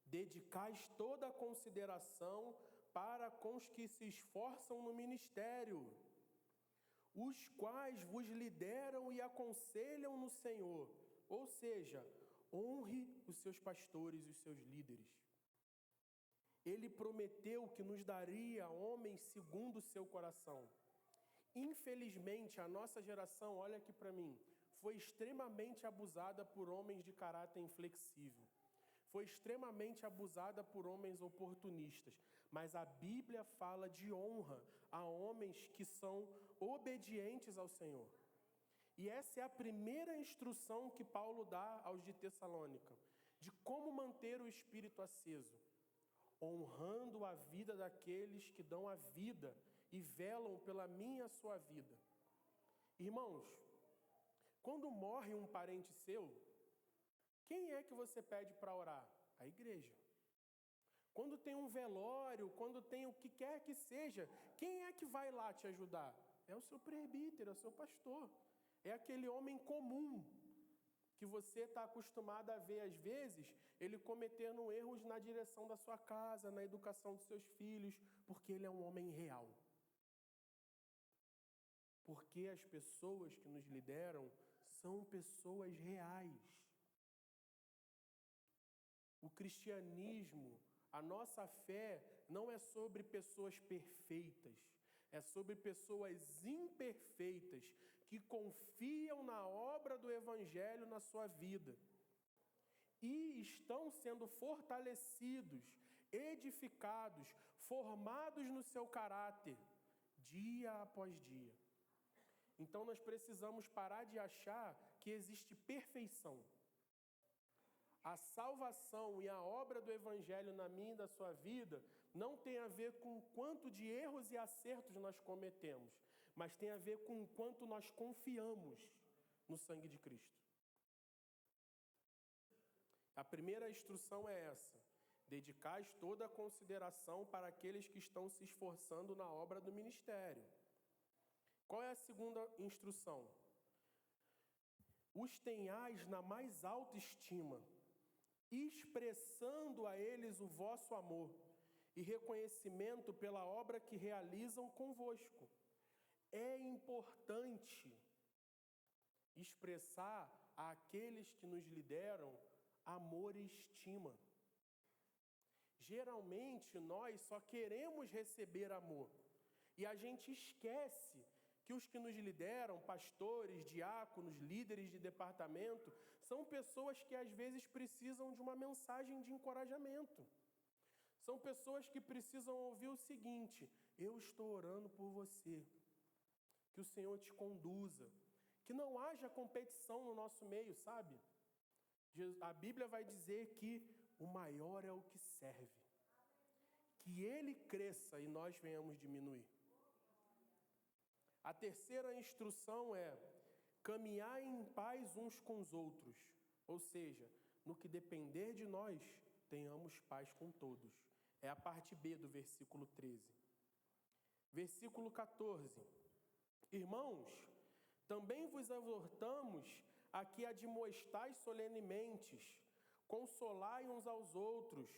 Speaker 1: dedicais toda a consideração para com os que se esforçam no ministério, os quais vos lideram e aconselham no Senhor. Ou seja, honre os seus pastores e os seus líderes. Ele prometeu que nos daria homens segundo o seu coração. Infelizmente, a nossa geração, olha aqui para mim, foi extremamente abusada por homens de caráter inflexível. Foi extremamente abusada por homens oportunistas. Mas a Bíblia fala de honra a homens que são obedientes ao Senhor. E essa é a primeira instrução que Paulo dá aos de Tessalônica, de como manter o espírito aceso. Honrando a vida daqueles que dão a vida e velam pela minha e a sua vida. Irmãos, quando morre um parente seu, quem é que você pede para orar? A igreja. Quando tem um velório, quando tem o que quer que seja, quem é que vai lá te ajudar? É o seu presbítero, é o seu pastor. É aquele homem comum que você está acostumado a ver, às vezes, ele cometendo erros na direção da sua casa, na educação dos seus filhos, porque ele é um homem real. Porque as pessoas que nos lideram são pessoas reais. O cristianismo, a nossa fé, não é sobre pessoas perfeitas, é sobre pessoas imperfeitas que confiam na obra do Evangelho na sua vida e estão sendo fortalecidos, edificados, formados no seu caráter, dia após dia. Então nós precisamos parar de achar que existe perfeição. A salvação e a obra do Evangelho na minha e da sua vida não tem a ver com o quanto de erros e acertos nós cometemos, mas tem a ver com o quanto nós confiamos no sangue de Cristo. A primeira instrução é essa: dedicais toda a consideração para aqueles que estão se esforçando na obra do ministério. Qual é a segunda instrução? Os tenhais na mais alta estima, expressando a eles o vosso amor e reconhecimento pela obra que realizam convosco. É importante expressar àqueles que nos lideram amor e estima. Geralmente, nós só queremos receber amor e a gente esquece que os que nos lideram, pastores, diáconos, líderes de departamento, são pessoas que às vezes precisam de uma mensagem de encorajamento. São pessoas que precisam ouvir o seguinte: eu estou orando por você, que o Senhor te conduza, Que não haja competição no nosso meio, sabe? A Bíblia vai dizer que o maior é o que serve. Que ele cresça e nós venhamos diminuir. A terceira instrução é caminhar em paz uns com os outros. Ou seja, no que depender de nós, tenhamos paz com todos. É a parte B do versículo 13. Versículo 14. Irmãos, também vos exortamos a que admoestais solenemente, consolai uns aos outros,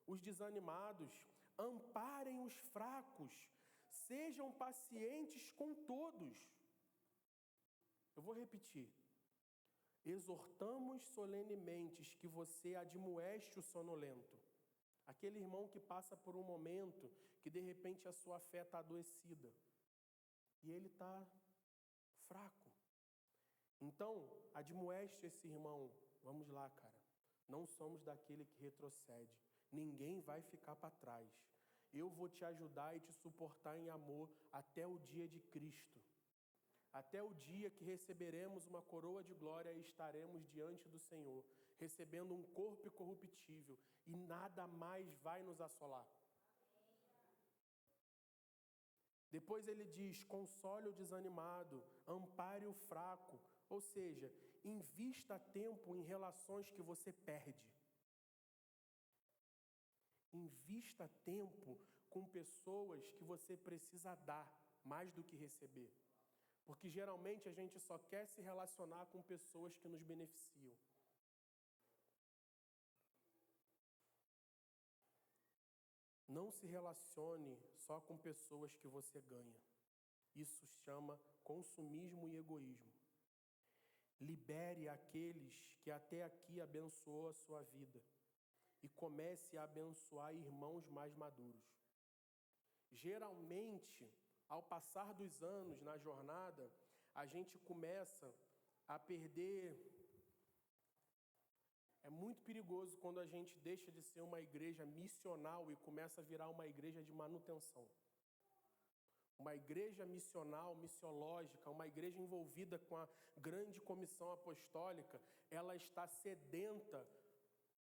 Speaker 1: os desanimados, amparem os fracos, sejam pacientes com todos. Eu vou repetir. Exortamos solenemente que você admoeste o sonolento. Aquele irmão que passa por um momento que de repente a sua fé está adoecida. E ele está fraco. Então, admoeste esse irmão. Vamos lá, cara. Não somos daquele que retrocede. Ninguém vai ficar para trás. Eu vou te ajudar e te suportar em amor até o dia de Cristo. Até o dia que receberemos uma coroa de glória e estaremos diante do Senhor, recebendo um corpo incorruptível, e nada mais vai nos assolar. Depois ele diz, console o desanimado, ampare o fraco, ou seja, invista tempo em relações que você perde. Invista tempo com pessoas que você precisa dar, mais do que receber. Porque geralmente a gente só quer se relacionar com pessoas que nos beneficiam. Não se relacione só com pessoas que você ganha. Isso se chama consumismo e egoísmo. Libere aqueles que até aqui abençoou a sua vida e comece a abençoar irmãos mais maduros. Geralmente, ao passar dos anos na jornada, a gente começa a perder. É muito perigoso quando a gente deixa de ser uma igreja missional e começa a virar uma igreja de manutenção. Uma igreja missional, missiológica, uma igreja envolvida com a grande comissão apostólica, ela está sedenta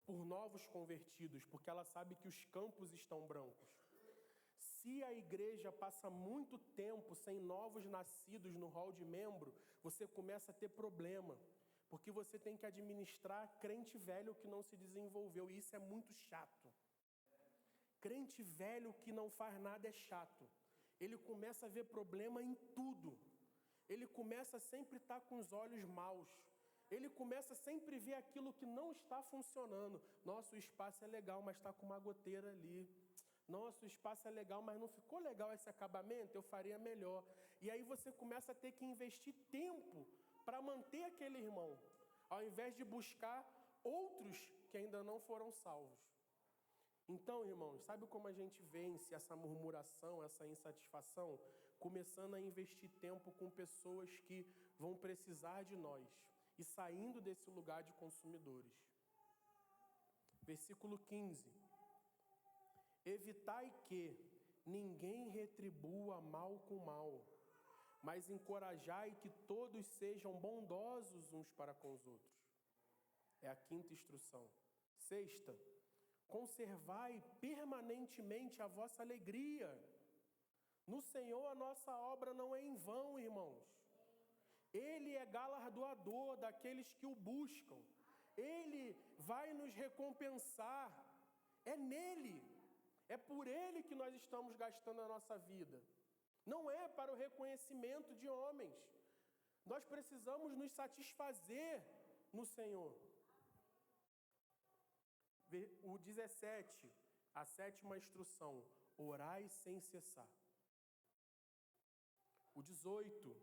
Speaker 1: por novos convertidos, porque ela sabe que os campos estão brancos. Se a igreja passa muito tempo sem novos nascidos no hall de membro, você começa a ter problema, porque você tem que administrar crente velho que não se desenvolveu, e isso é muito chato. Crente velho que não faz nada é chato. Ele começa a ver problema em tudo. Ele começa a sempre estar com os olhos maus. Ele começa a sempre ver aquilo que não está funcionando. Nossa, o espaço é legal, mas está com uma goteira ali. Nossa, o espaço é legal, mas não ficou legal esse acabamento, eu faria melhor. E aí você começa a ter que investir tempo para manter aquele irmão, ao invés de buscar outros que ainda não foram salvos. Então, irmãos, sabe como a gente vence essa murmuração, essa insatisfação? Começando a investir tempo com pessoas que vão precisar de nós e saindo desse lugar de consumidores. Versículo 15. Evitai que ninguém retribua mal com mal, mas encorajai que todos sejam bondosos uns para com os outros. É a quinta instrução. Sexta, conservai permanentemente a vossa alegria. No Senhor a nossa obra não é em vão, irmãos. Ele é galardoador daqueles que o buscam. Ele vai nos recompensar. É nele. É por ele que nós estamos gastando a nossa vida. Não é para o reconhecimento de homens. Nós precisamos nos satisfazer no Senhor. O 17, a sétima instrução, orai sem cessar. O 18,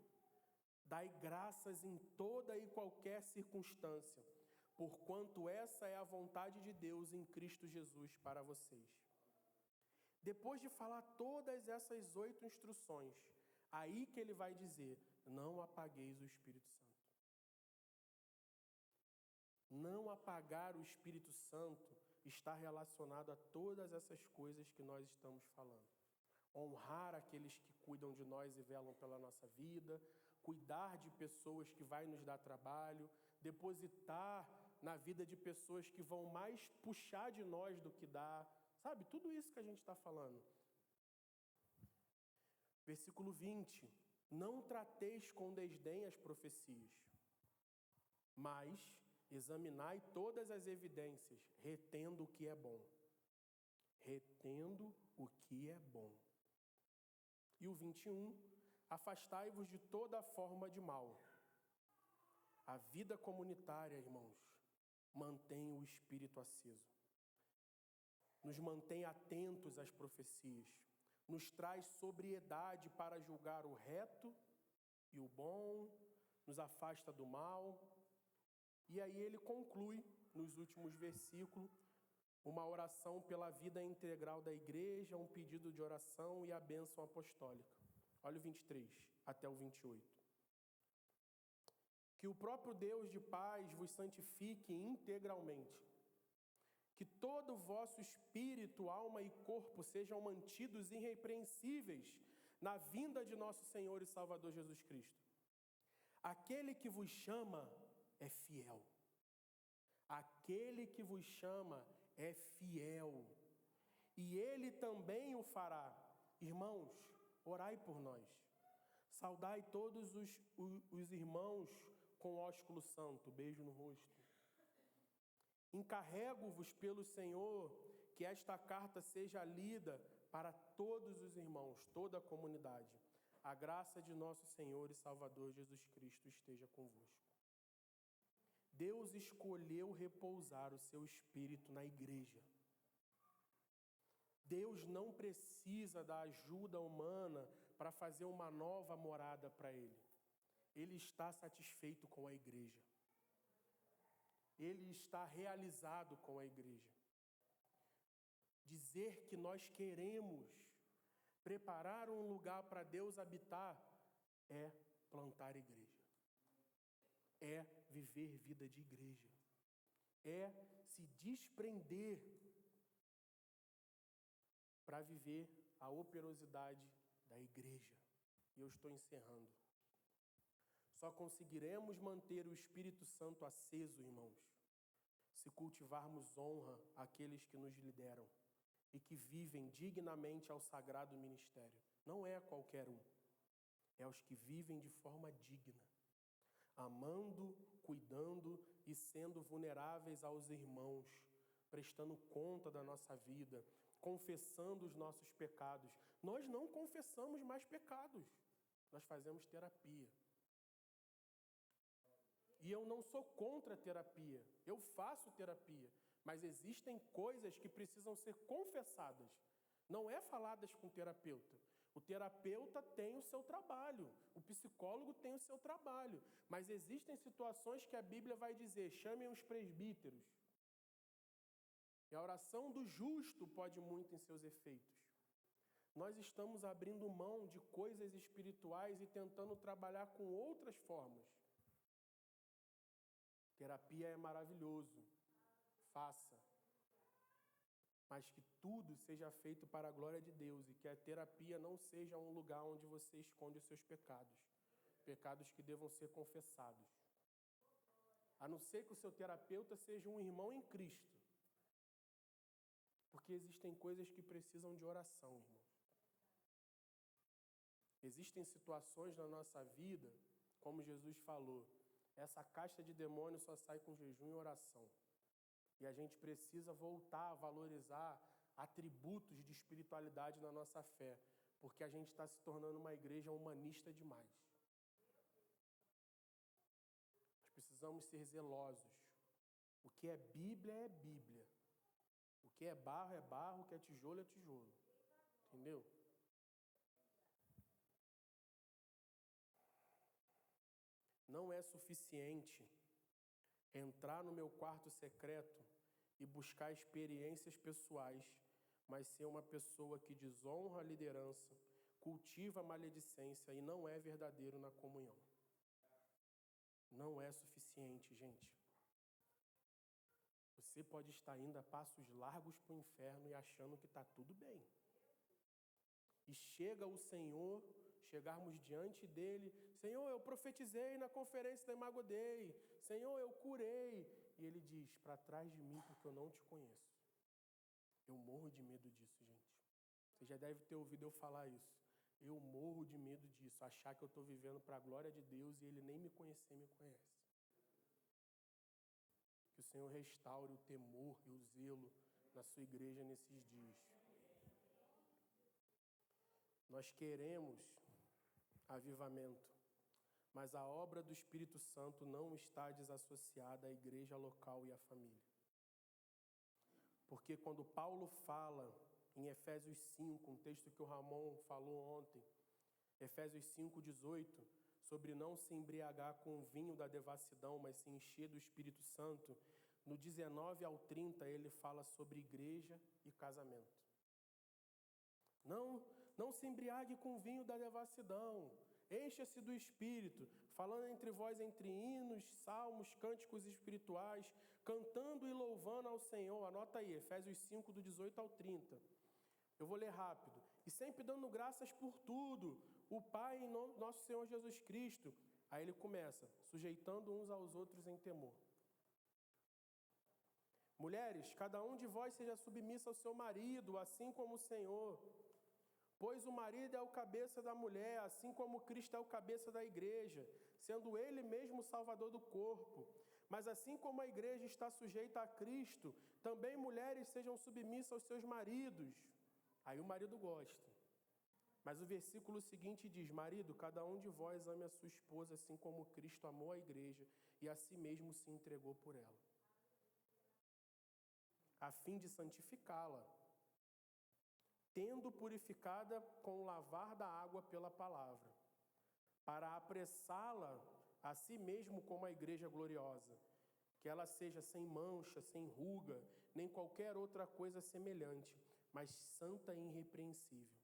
Speaker 1: dai graças em toda e qualquer circunstância, porquanto essa é a vontade de Deus em Cristo Jesus para vocês. Depois de falar todas essas 8 instruções, aí que ele vai dizer, não apagueis o Espírito Santo. Não apagar o Espírito Santo está relacionado a todas essas coisas que nós estamos falando. Honrar aqueles que cuidam de nós e velam pela nossa vida, cuidar de pessoas que vai nos dar trabalho, depositar na vida de pessoas que vão mais puxar de nós do que dar. Sabe, tudo isso que a gente está falando. Versículo 20. Não trateis com desdém as profecias, mas examinai todas as evidências, retendo o que é bom. Retendo o que é bom. E o 21. Afastai-vos de toda forma de mal. A vida comunitária, irmãos, mantém o espírito aceso. Nos mantém atentos às profecias. Nos traz sobriedade para julgar o reto e o bom. Nos afasta do mal. E aí ele conclui, nos últimos versículos, uma oração pela vida integral da igreja, um pedido de oração e a bênção apostólica. Olha o 23 até o 28. Que o próprio Deus de paz vos santifique integralmente. Que todo o vosso espírito, alma e corpo sejam mantidos irrepreensíveis na vinda de nosso Senhor e Salvador Jesus Cristo. Aquele que vos chama é fiel. Aquele que vos chama é fiel. E ele também o fará. Irmãos, orai por nós. Saudai todos os irmãos com ósculo santo. Beijo no rosto. Encarrego-vos pelo Senhor que esta carta seja lida para todos os irmãos, toda a comunidade. A graça de nosso Senhor e Salvador Jesus Cristo esteja convosco. Deus escolheu repousar o seu Espírito na igreja. Deus não precisa da ajuda humana para fazer uma nova morada para Ele. Ele está satisfeito com a igreja. Ele está realizado com a igreja. Dizer que nós queremos preparar um lugar para Deus habitar é plantar igreja. É viver vida de igreja. É se desprender para viver a operosidade da igreja. E eu estou encerrando. Só conseguiremos manter o Espírito Santo aceso, irmãos, se cultivarmos honra àqueles que nos lideram e que vivem dignamente ao sagrado ministério. Não é qualquer um. É os que vivem de forma digna, amando, cuidando e sendo vulneráveis aos irmãos, prestando conta da nossa vida, confessando os nossos pecados. Nós não confessamos mais pecados, nós fazemos terapia. E eu não sou contra a terapia, eu faço terapia, mas existem coisas que precisam ser confessadas, não é faladas com o terapeuta. O terapeuta tem o seu trabalho, o psicólogo tem o seu trabalho, mas existem situações que a Bíblia vai dizer, chamem os presbíteros. E a oração do justo pode muito em seus efeitos. Nós estamos abrindo mão de coisas espirituais e tentando trabalhar com outras formas. Terapia é maravilhoso, faça. Mas que tudo seja feito para a glória de Deus e que a terapia não seja um lugar onde você esconde os seus pecados. Pecados que devam ser confessados. A não ser que o seu terapeuta seja um irmão em Cristo. Porque existem coisas que precisam de oração, irmão. Existem situações na nossa vida, como Jesus falou, essa caixa de demônios só sai com jejum e oração. E a gente precisa voltar a valorizar atributos de espiritualidade na nossa fé, porque a gente está se tornando uma igreja humanista demais. Nós precisamos ser zelosos. O que é Bíblia é Bíblia. O que é barro, o que é tijolo é tijolo. Entendeu? Não é suficiente entrar no meu quarto secreto e buscar experiências pessoais, mas ser uma pessoa que desonra a liderança, cultiva a maledicência e não é verdadeiro na comunhão. Não é suficiente, gente. Você pode estar indo a passos largos para o inferno e achando que está tudo bem. E chega o Senhor chegarmos diante dele, Senhor, eu profetizei na conferência da Imago Dei, Senhor, eu curei. E ele diz, para trás de mim, porque eu não te conheço. Eu morro de medo disso, gente. Você já deve ter ouvido eu falar isso. Eu morro de medo disso, achar que eu estou vivendo para a glória de Deus e ele nem me conhecer, me conhece. Que o Senhor restaure o temor e o zelo na sua igreja nesses dias. Nós queremos avivamento, mas a obra do Espírito Santo não está desassociada à igreja local e à família. Porque quando Paulo fala em Efésios 5, um texto que o Ramon falou ontem, Efésios 5:18, sobre não se embriagar com o vinho da devassidão, mas se encher do Espírito Santo, no 19 ao 30 ele fala sobre igreja e casamento. Não se embriague com o vinho da devassidão, encha-se do Espírito, falando entre vós entre hinos, salmos, cânticos espirituais, cantando e louvando ao Senhor. Anota aí, Efésios 5, do 18 ao 30. Eu vou ler rápido. E sempre dando graças por tudo, o Pai em nosso Senhor Jesus Cristo. Aí ele começa, sujeitando uns aos outros em temor. Mulheres, cada um de vós seja submissa ao seu marido, assim como o Senhor. Pois o marido é o cabeça da mulher, assim como Cristo é o cabeça da igreja, sendo ele mesmo o salvador do corpo. Mas assim como a igreja está sujeita a Cristo, também mulheres sejam submissas aos seus maridos. Aí o marido gosta. Mas o versículo seguinte diz, marido, cada um de vós ame a sua esposa, assim como Cristo amou a igreja e a si mesmo se entregou por ela, a fim de santificá-la, tendo purificada com o lavar da água pela palavra, para apressá-la a si mesmo como a igreja gloriosa, que ela seja sem mancha, sem ruga, nem qualquer outra coisa semelhante, mas santa e irrepreensível.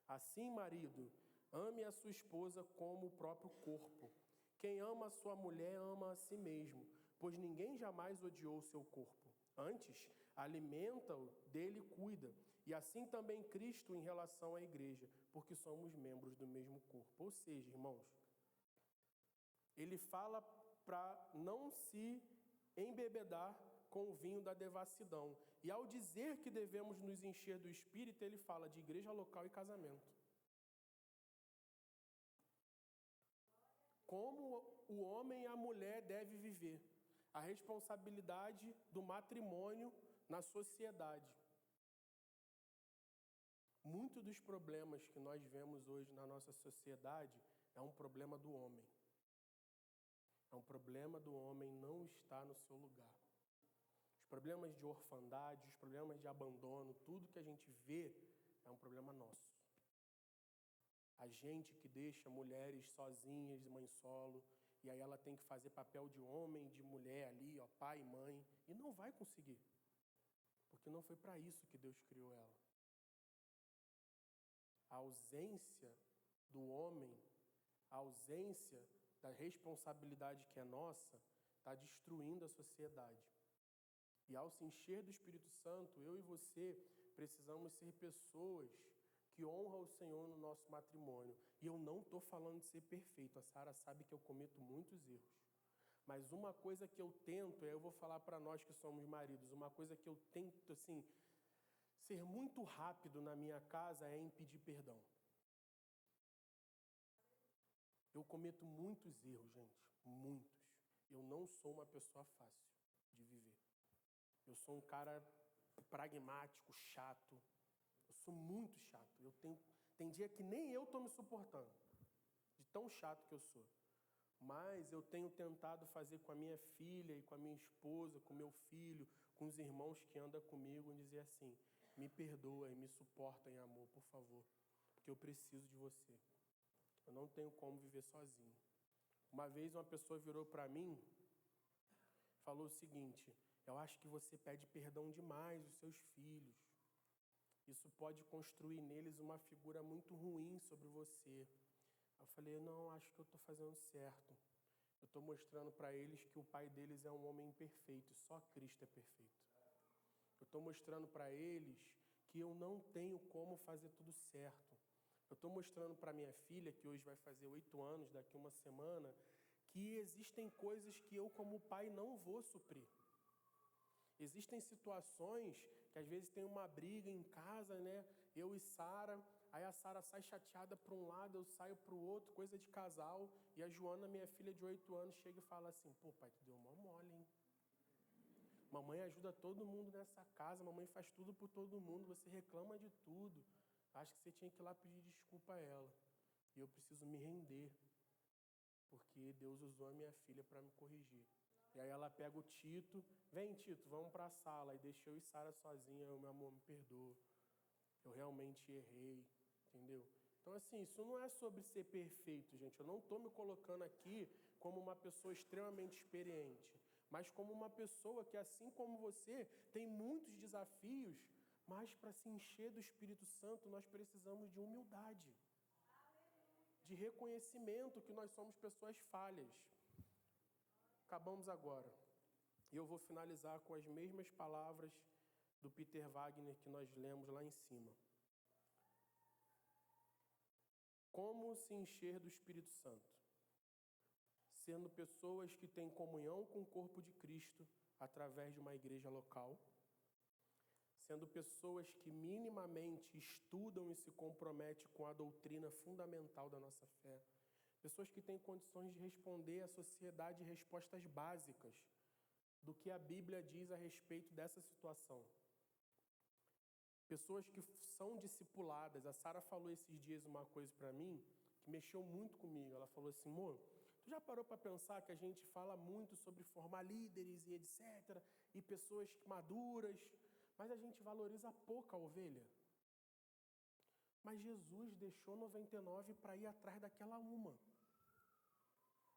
Speaker 1: Assim, marido, ame a sua esposa como o próprio corpo. Quem ama a sua mulher ama a si mesmo, pois ninguém jamais odiou o seu corpo. Antes, alimenta-o, dele cuida. E assim também Cristo em relação à igreja, porque somos membros do mesmo corpo. Ou seja, irmãos, ele fala para não se embebedar com o vinho da devassidão. E ao dizer que devemos nos encher do Espírito, ele fala de igreja local e casamento. Como o homem e a mulher devem viver. A responsabilidade do matrimônio na sociedade. Muitos dos problemas que nós vemos hoje na nossa sociedade é um problema do homem. É um problema do homem não estar no seu lugar. Os problemas de orfandade, os problemas de abandono, tudo que a gente vê é um problema nosso. A gente que deixa mulheres sozinhas, mãe solo, e aí ela tem que fazer papel de homem e de mulher ali, ó, pai e mãe, e não vai conseguir. Porque não foi para isso que Deus criou ela. A ausência do homem, a ausência da responsabilidade que é nossa, está destruindo a sociedade. E ao se encher do Espírito Santo, eu e você precisamos ser pessoas que honram o Senhor no nosso matrimônio. E eu não estou falando de ser perfeito, a Sara sabe que eu cometo muitos erros. Mas uma coisa que eu tento, eu vou falar para nós que somos maridos, uma coisa que eu tento, assim, ser muito rápido na minha casa é em pedir perdão. Eu cometo muitos erros, gente, muitos. Eu não sou uma pessoa fácil de viver. Eu sou um cara pragmático, chato. Eu sou muito chato. Tem dia que nem eu estou me suportando, de tão chato que eu sou. Mas eu tenho tentado fazer com a minha filha e com a minha esposa, com o meu filho, com os irmãos que andam comigo, dizer assim, me perdoa e me suporta em amor, por favor, porque eu preciso de você. Eu não tenho como viver sozinho. Uma vez uma pessoa virou para mim, falou o seguinte, eu acho que você pede perdão demais aos seus filhos. Isso pode construir neles uma figura muito ruim sobre você. Eu falei, não, acho que eu estou fazendo certo. Eu estou mostrando para eles que o pai deles é um homem imperfeito, só Cristo é perfeito. Eu estou mostrando para eles que eu não tenho como fazer tudo certo, Eu estou mostrando para minha filha, que hoje vai fazer 8 anos, daqui uma semana, que existem coisas que eu, como pai, não vou suprir. Existem situações que às vezes tem uma briga em casa, né? Eu e Sara, aí a Sara sai chateada para um lado, eu saio para o outro, coisa de casal. E a Joana, minha filha de 8 anos, chega e fala assim: pô, pai, tu deu mó mole, hein? Mamãe ajuda todo mundo nessa casa, mamãe faz tudo por todo mundo, você reclama de tudo. Acho que você tinha que ir lá pedir desculpa a ela. E eu preciso me render, porque Deus usou a minha filha para me corrigir. E aí ela pega o Tito, vem Tito, vamos para a sala, e deixa eu e Sara sozinha, meu amor, me perdoa. Eu realmente errei, entendeu? Então assim, isso não é sobre ser perfeito, gente. Eu não estou me colocando aqui como uma pessoa extremamente experiente, mas como uma pessoa que, assim como você, tem muitos desafios, mas para se encher do Espírito Santo, nós precisamos de humildade, de reconhecimento que nós somos pessoas falhas. Acabamos agora. E eu vou finalizar com as mesmas palavras do Peter Wagner que nós lemos lá em cima. Como se encher do Espírito Santo? Sendo pessoas que têm comunhão com o corpo de Cristo através de uma igreja local. Sendo pessoas que minimamente estudam e se comprometem com a doutrina fundamental da nossa fé. Pessoas que têm condições de responder à sociedade respostas básicas do que a Bíblia diz a respeito dessa situação. Pessoas que são discipuladas. A Sara falou esses dias uma coisa para mim que mexeu muito comigo. Ela falou assim: amor, tu já parou para pensar que a gente fala muito sobre formar líderes e etc. E pessoas maduras, mas a gente valoriza pouco a ovelha? Mas Jesus deixou 99 para ir atrás daquela uma.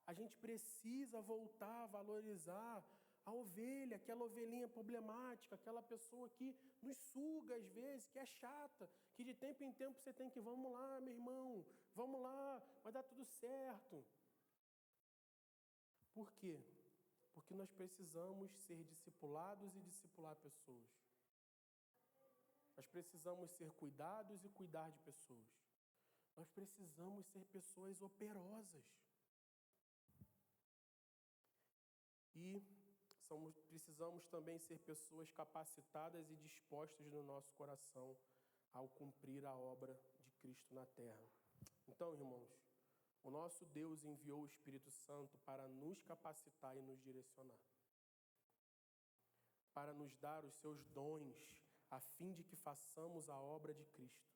Speaker 1: A gente precisa voltar a valorizar a ovelha, aquela ovelhinha problemática, aquela pessoa que nos suga às vezes, que é chata, que de tempo em tempo você tem que, vamos lá, meu irmão, vamos lá, vai dar tudo certo. Por quê? Porque nós precisamos ser discipulados e discipular pessoas. Nós precisamos ser cuidados e cuidar de pessoas. Nós precisamos ser pessoas operosas. E precisamos também ser pessoas capacitadas e dispostas no nosso coração ao cumprir a obra de Cristo na terra. Então, irmãos, o nosso Deus enviou o Espírito Santo para nos capacitar e nos direcionar, para nos dar os seus dons, a fim de que façamos a obra de Cristo.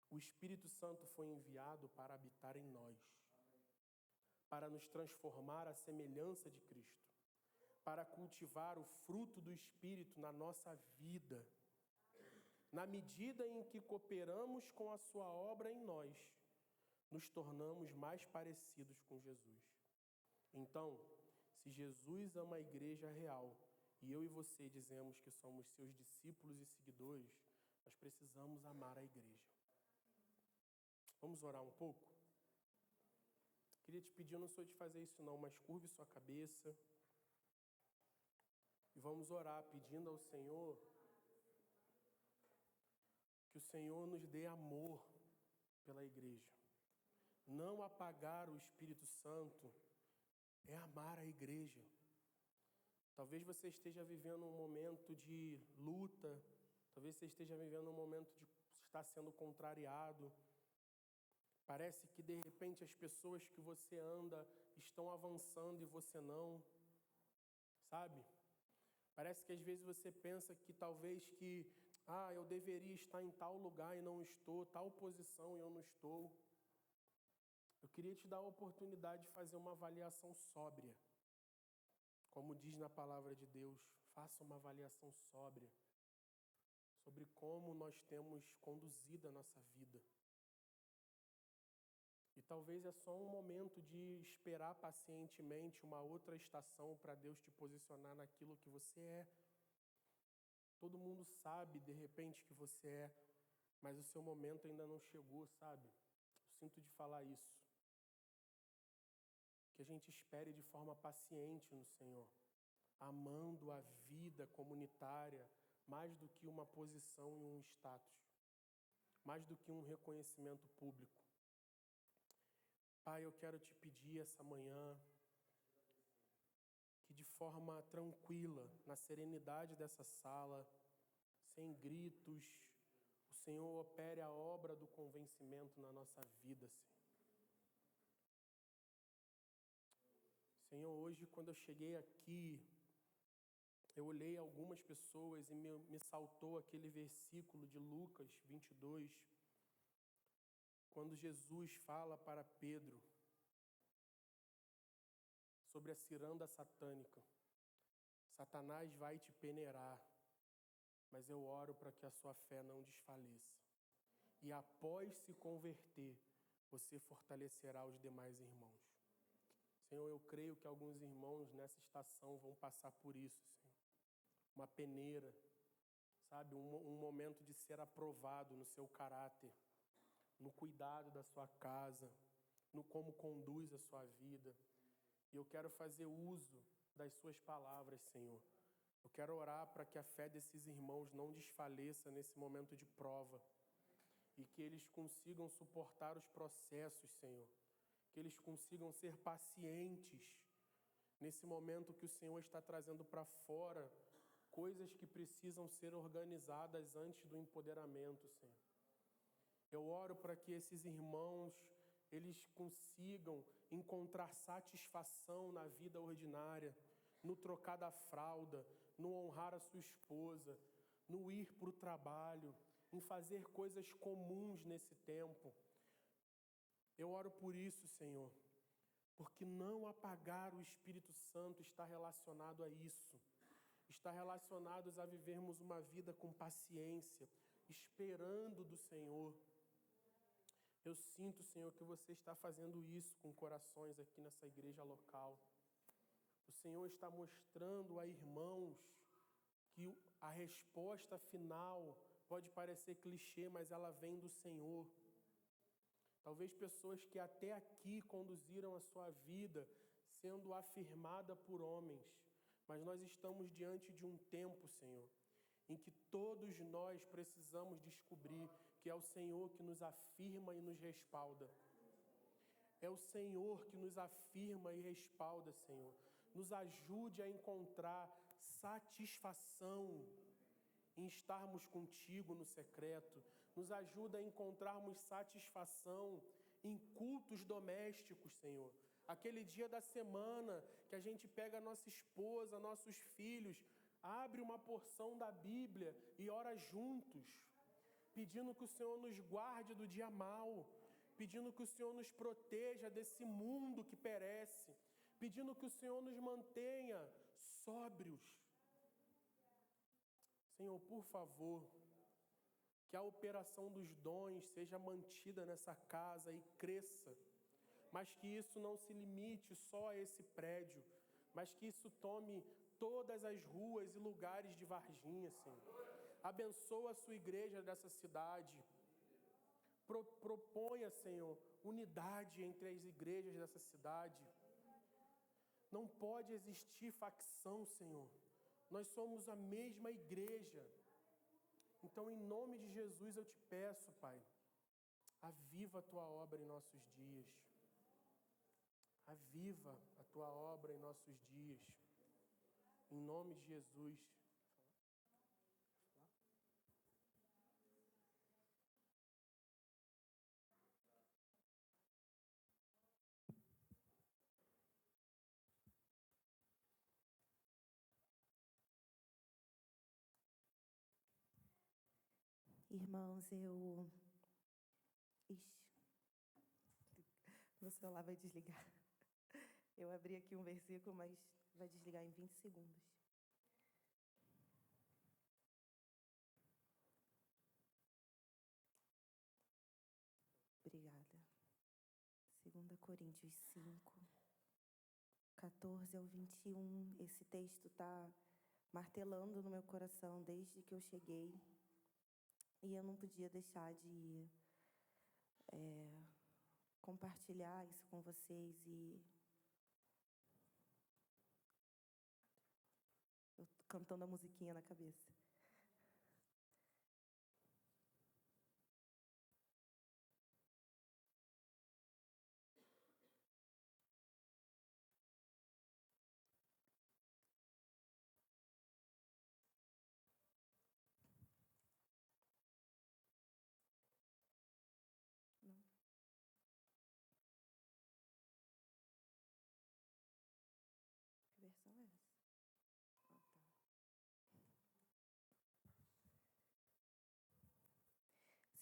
Speaker 1: O Espírito Santo foi enviado para habitar em nós, para nos transformar à semelhança de Cristo, para cultivar o fruto do Espírito na nossa vida. Na medida em que cooperamos com a sua obra em nós, nos tornamos mais parecidos com Jesus. Então, se Jesus ama a igreja real, e eu e você dizemos que somos seus discípulos e seguidores, nós precisamos amar a igreja. Vamos orar um pouco? Queria te pedir, eu não sou de fazer isso não, mas curve sua cabeça. E vamos orar pedindo ao Senhor que o Senhor nos dê amor pela igreja. Não apagar o Espírito Santo é amar a igreja. Talvez você esteja vivendo um momento de luta, talvez você esteja vivendo um momento de estar sendo contrariado. Parece que de repente as pessoas que você anda estão avançando e você não, sabe? Parece que às vezes você pensa que talvez eu deveria estar em tal lugar e não estou, tal posição e eu não estou. Eu queria te dar a oportunidade de fazer uma avaliação sóbria. Como diz na palavra de Deus, faça uma avaliação sóbria sobre como nós temos conduzido a nossa vida. E talvez é só um momento de esperar pacientemente uma outra estação para Deus te posicionar naquilo que você é. Todo mundo sabe, de repente, que você é, mas o seu momento ainda não chegou, sabe? Eu sinto de falar isso. Que a gente espere de forma paciente no Senhor, amando a vida comunitária mais do que uma posição e um status. mais do que um reconhecimento público. Pai, eu quero te pedir essa manhã que de forma tranquila, na serenidade dessa sala, sem gritos, o Senhor opere a obra do convencimento na nossa vida, Senhor. Senhor, hoje quando eu cheguei aqui, eu olhei algumas pessoas e me saltou aquele versículo de Lucas 22, quando Jesus fala para Pedro sobre a ciranda satânica. Satanás vai te peneirar, mas eu oro para que a sua fé não desfaleça. E após se converter, você fortalecerá os demais irmãos. Senhor, eu creio que alguns irmãos nessa estação vão passar por isso, Senhor. Uma peneira, sabe? Um momento de ser aprovado no seu caráter, no cuidado da sua casa, no como conduz a sua vida. E eu quero fazer uso das suas palavras, Senhor. Eu quero orar para que a fé desses irmãos não desfaleça nesse momento de prova e que eles consigam suportar os processos, Senhor. Que eles consigam ser pacientes nesse momento que o Senhor está trazendo para fora coisas que precisam ser organizadas antes do empoderamento, Senhor. Eu oro para que esses irmãos, eles consigam encontrar satisfação na vida ordinária, no trocar da fralda, no honrar a sua esposa, no ir para o trabalho, em fazer coisas comuns nesse tempo. Eu oro por isso, Senhor, porque não apagar o Espírito Santo está relacionado a isso. Está relacionado a vivermos uma vida com paciência, esperando do Senhor. Eu sinto, Senhor, que você está fazendo isso com corações aqui nessa igreja local. O Senhor está mostrando a irmãos que a resposta final pode parecer clichê, mas ela vem do Senhor. Talvez pessoas que até aqui conduziram a sua vida sendo afirmada por homens, mas nós estamos diante de um tempo, Senhor, em que todos nós precisamos descobrir que é o Senhor que nos afirma e nos respalda. É o Senhor que nos afirma e respalda, Senhor. Nos ajude a encontrar satisfação em estarmos contigo no secreto. Nos ajuda a encontrarmos satisfação em cultos domésticos, Senhor. Aquele dia da semana que a gente pega a nossa esposa, nossos filhos, abre uma porção da Bíblia e ora juntos, pedindo que o Senhor nos guarde do dia mau, pedindo que o Senhor nos proteja desse mundo que perece, pedindo que o Senhor nos mantenha sóbrios. Senhor, por favor, que a operação dos dons seja mantida nessa casa e cresça, mas que isso não se limite só a esse prédio, mas que isso tome todas as ruas e lugares de Varginha, Senhor. Abençoa a sua igreja dessa cidade. Proponha, Senhor, unidade entre as igrejas dessa cidade. Não pode existir facção, Senhor. Nós somos a mesma igreja. Então, em nome de Jesus, eu te peço, Pai, aviva a tua obra em nossos dias. Aviva a tua obra em nossos dias. Em nome de Jesus.
Speaker 2: Irmãos, meu celular vai desligar. Eu abri aqui um versículo, mas vai desligar em 20 segundos. Obrigada. 2 Coríntios 5, 14 ao 21. Esse texto está martelando no meu coração desde que eu cheguei. E eu não podia deixar de compartilhar isso com vocês. E eu tô cantando a musiquinha na cabeça.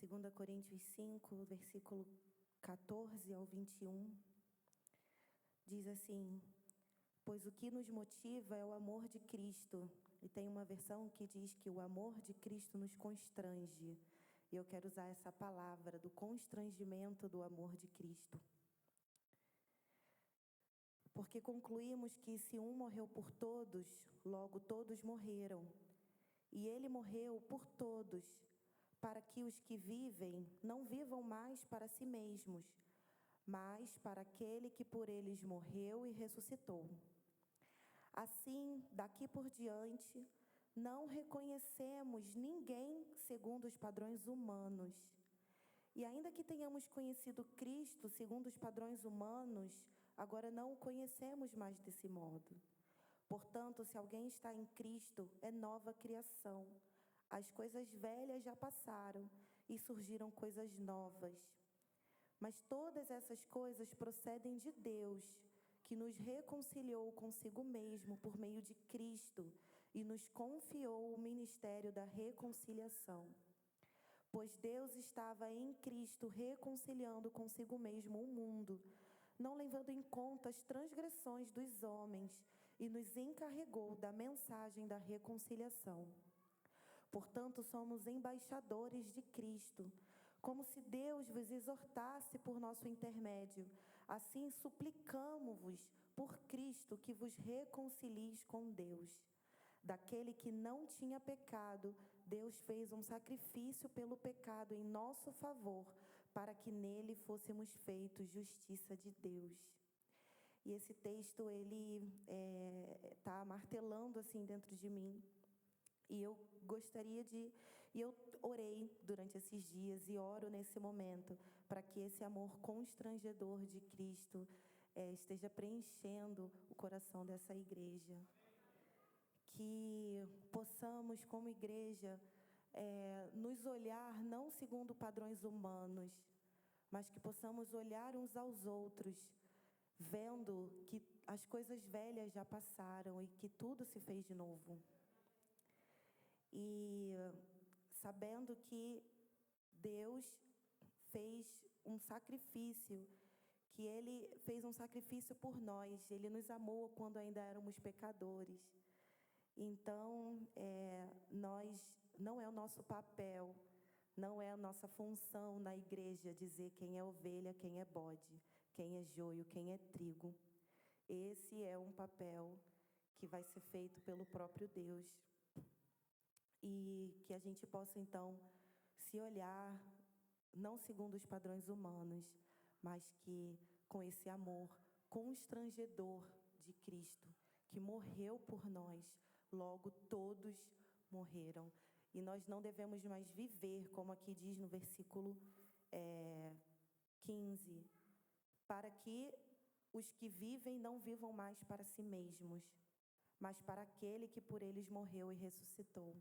Speaker 2: 2 Coríntios 5, versículo 14 ao 21, diz assim: pois o que nos motiva é o amor de Cristo. E tem uma versão que diz que o amor de Cristo nos constrange. E eu quero usar essa palavra, do constrangimento do amor de Cristo. Porque concluímos que se um morreu por todos, logo todos morreram. E ele morreu por todos, para que os que vivem não vivam mais para si mesmos, mas para aquele que por eles morreu e ressuscitou. Assim, daqui por diante, não reconhecemos ninguém segundo os padrões humanos. E ainda que tenhamos conhecido Cristo segundo os padrões humanos, agora não o conhecemos mais desse modo. Portanto, se alguém está em Cristo, é nova criação. As coisas velhas já passaram e surgiram coisas novas. Mas todas essas coisas procedem de Deus, que nos reconciliou consigo mesmo por meio de Cristo e nos confiou o ministério da reconciliação. Pois Deus estava em Cristo reconciliando consigo mesmo o mundo, não levando em conta as transgressões dos homens, e nos encarregou da mensagem da reconciliação. Portanto, somos embaixadores de Cristo, como se Deus vos exortasse por nosso intermédio. Assim, suplicamo-vos por Cristo que vos reconcilieis com Deus. Daquele que não tinha pecado, Deus fez um sacrifício pelo pecado em nosso favor, para que nele fôssemos feitos justiça de Deus. E esse texto, ele está martelando assim dentro de mim. E eu orei durante esses dias e oro nesse momento para que esse amor constrangedor de Cristo esteja preenchendo o coração dessa igreja. Que possamos, como igreja, nos olhar não segundo padrões humanos, mas que possamos olhar uns aos outros, vendo que as coisas velhas já passaram e que tudo se fez de novo. E sabendo que Deus fez um sacrifício, que Ele fez um sacrifício por nós. Ele nos amou quando ainda éramos pecadores. Então, não é o nosso papel, não é a nossa função na igreja dizer quem é ovelha, quem é bode, quem é joio, quem é trigo. Esse é um papel que vai ser feito pelo próprio Deus. E que a gente possa, então, se olhar, não segundo os padrões humanos, mas que com esse amor constrangedor de Cristo, que morreu por nós, logo todos morreram. E nós não devemos mais viver, como aqui diz no versículo 15, para que os que vivem não vivam mais para si mesmos, mas para aquele que por eles morreu e ressuscitou.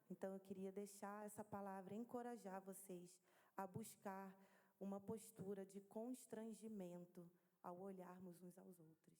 Speaker 2: Então eu queria deixar essa palavra, encorajar vocês a buscar uma postura de constrangimento ao olharmos uns aos outros.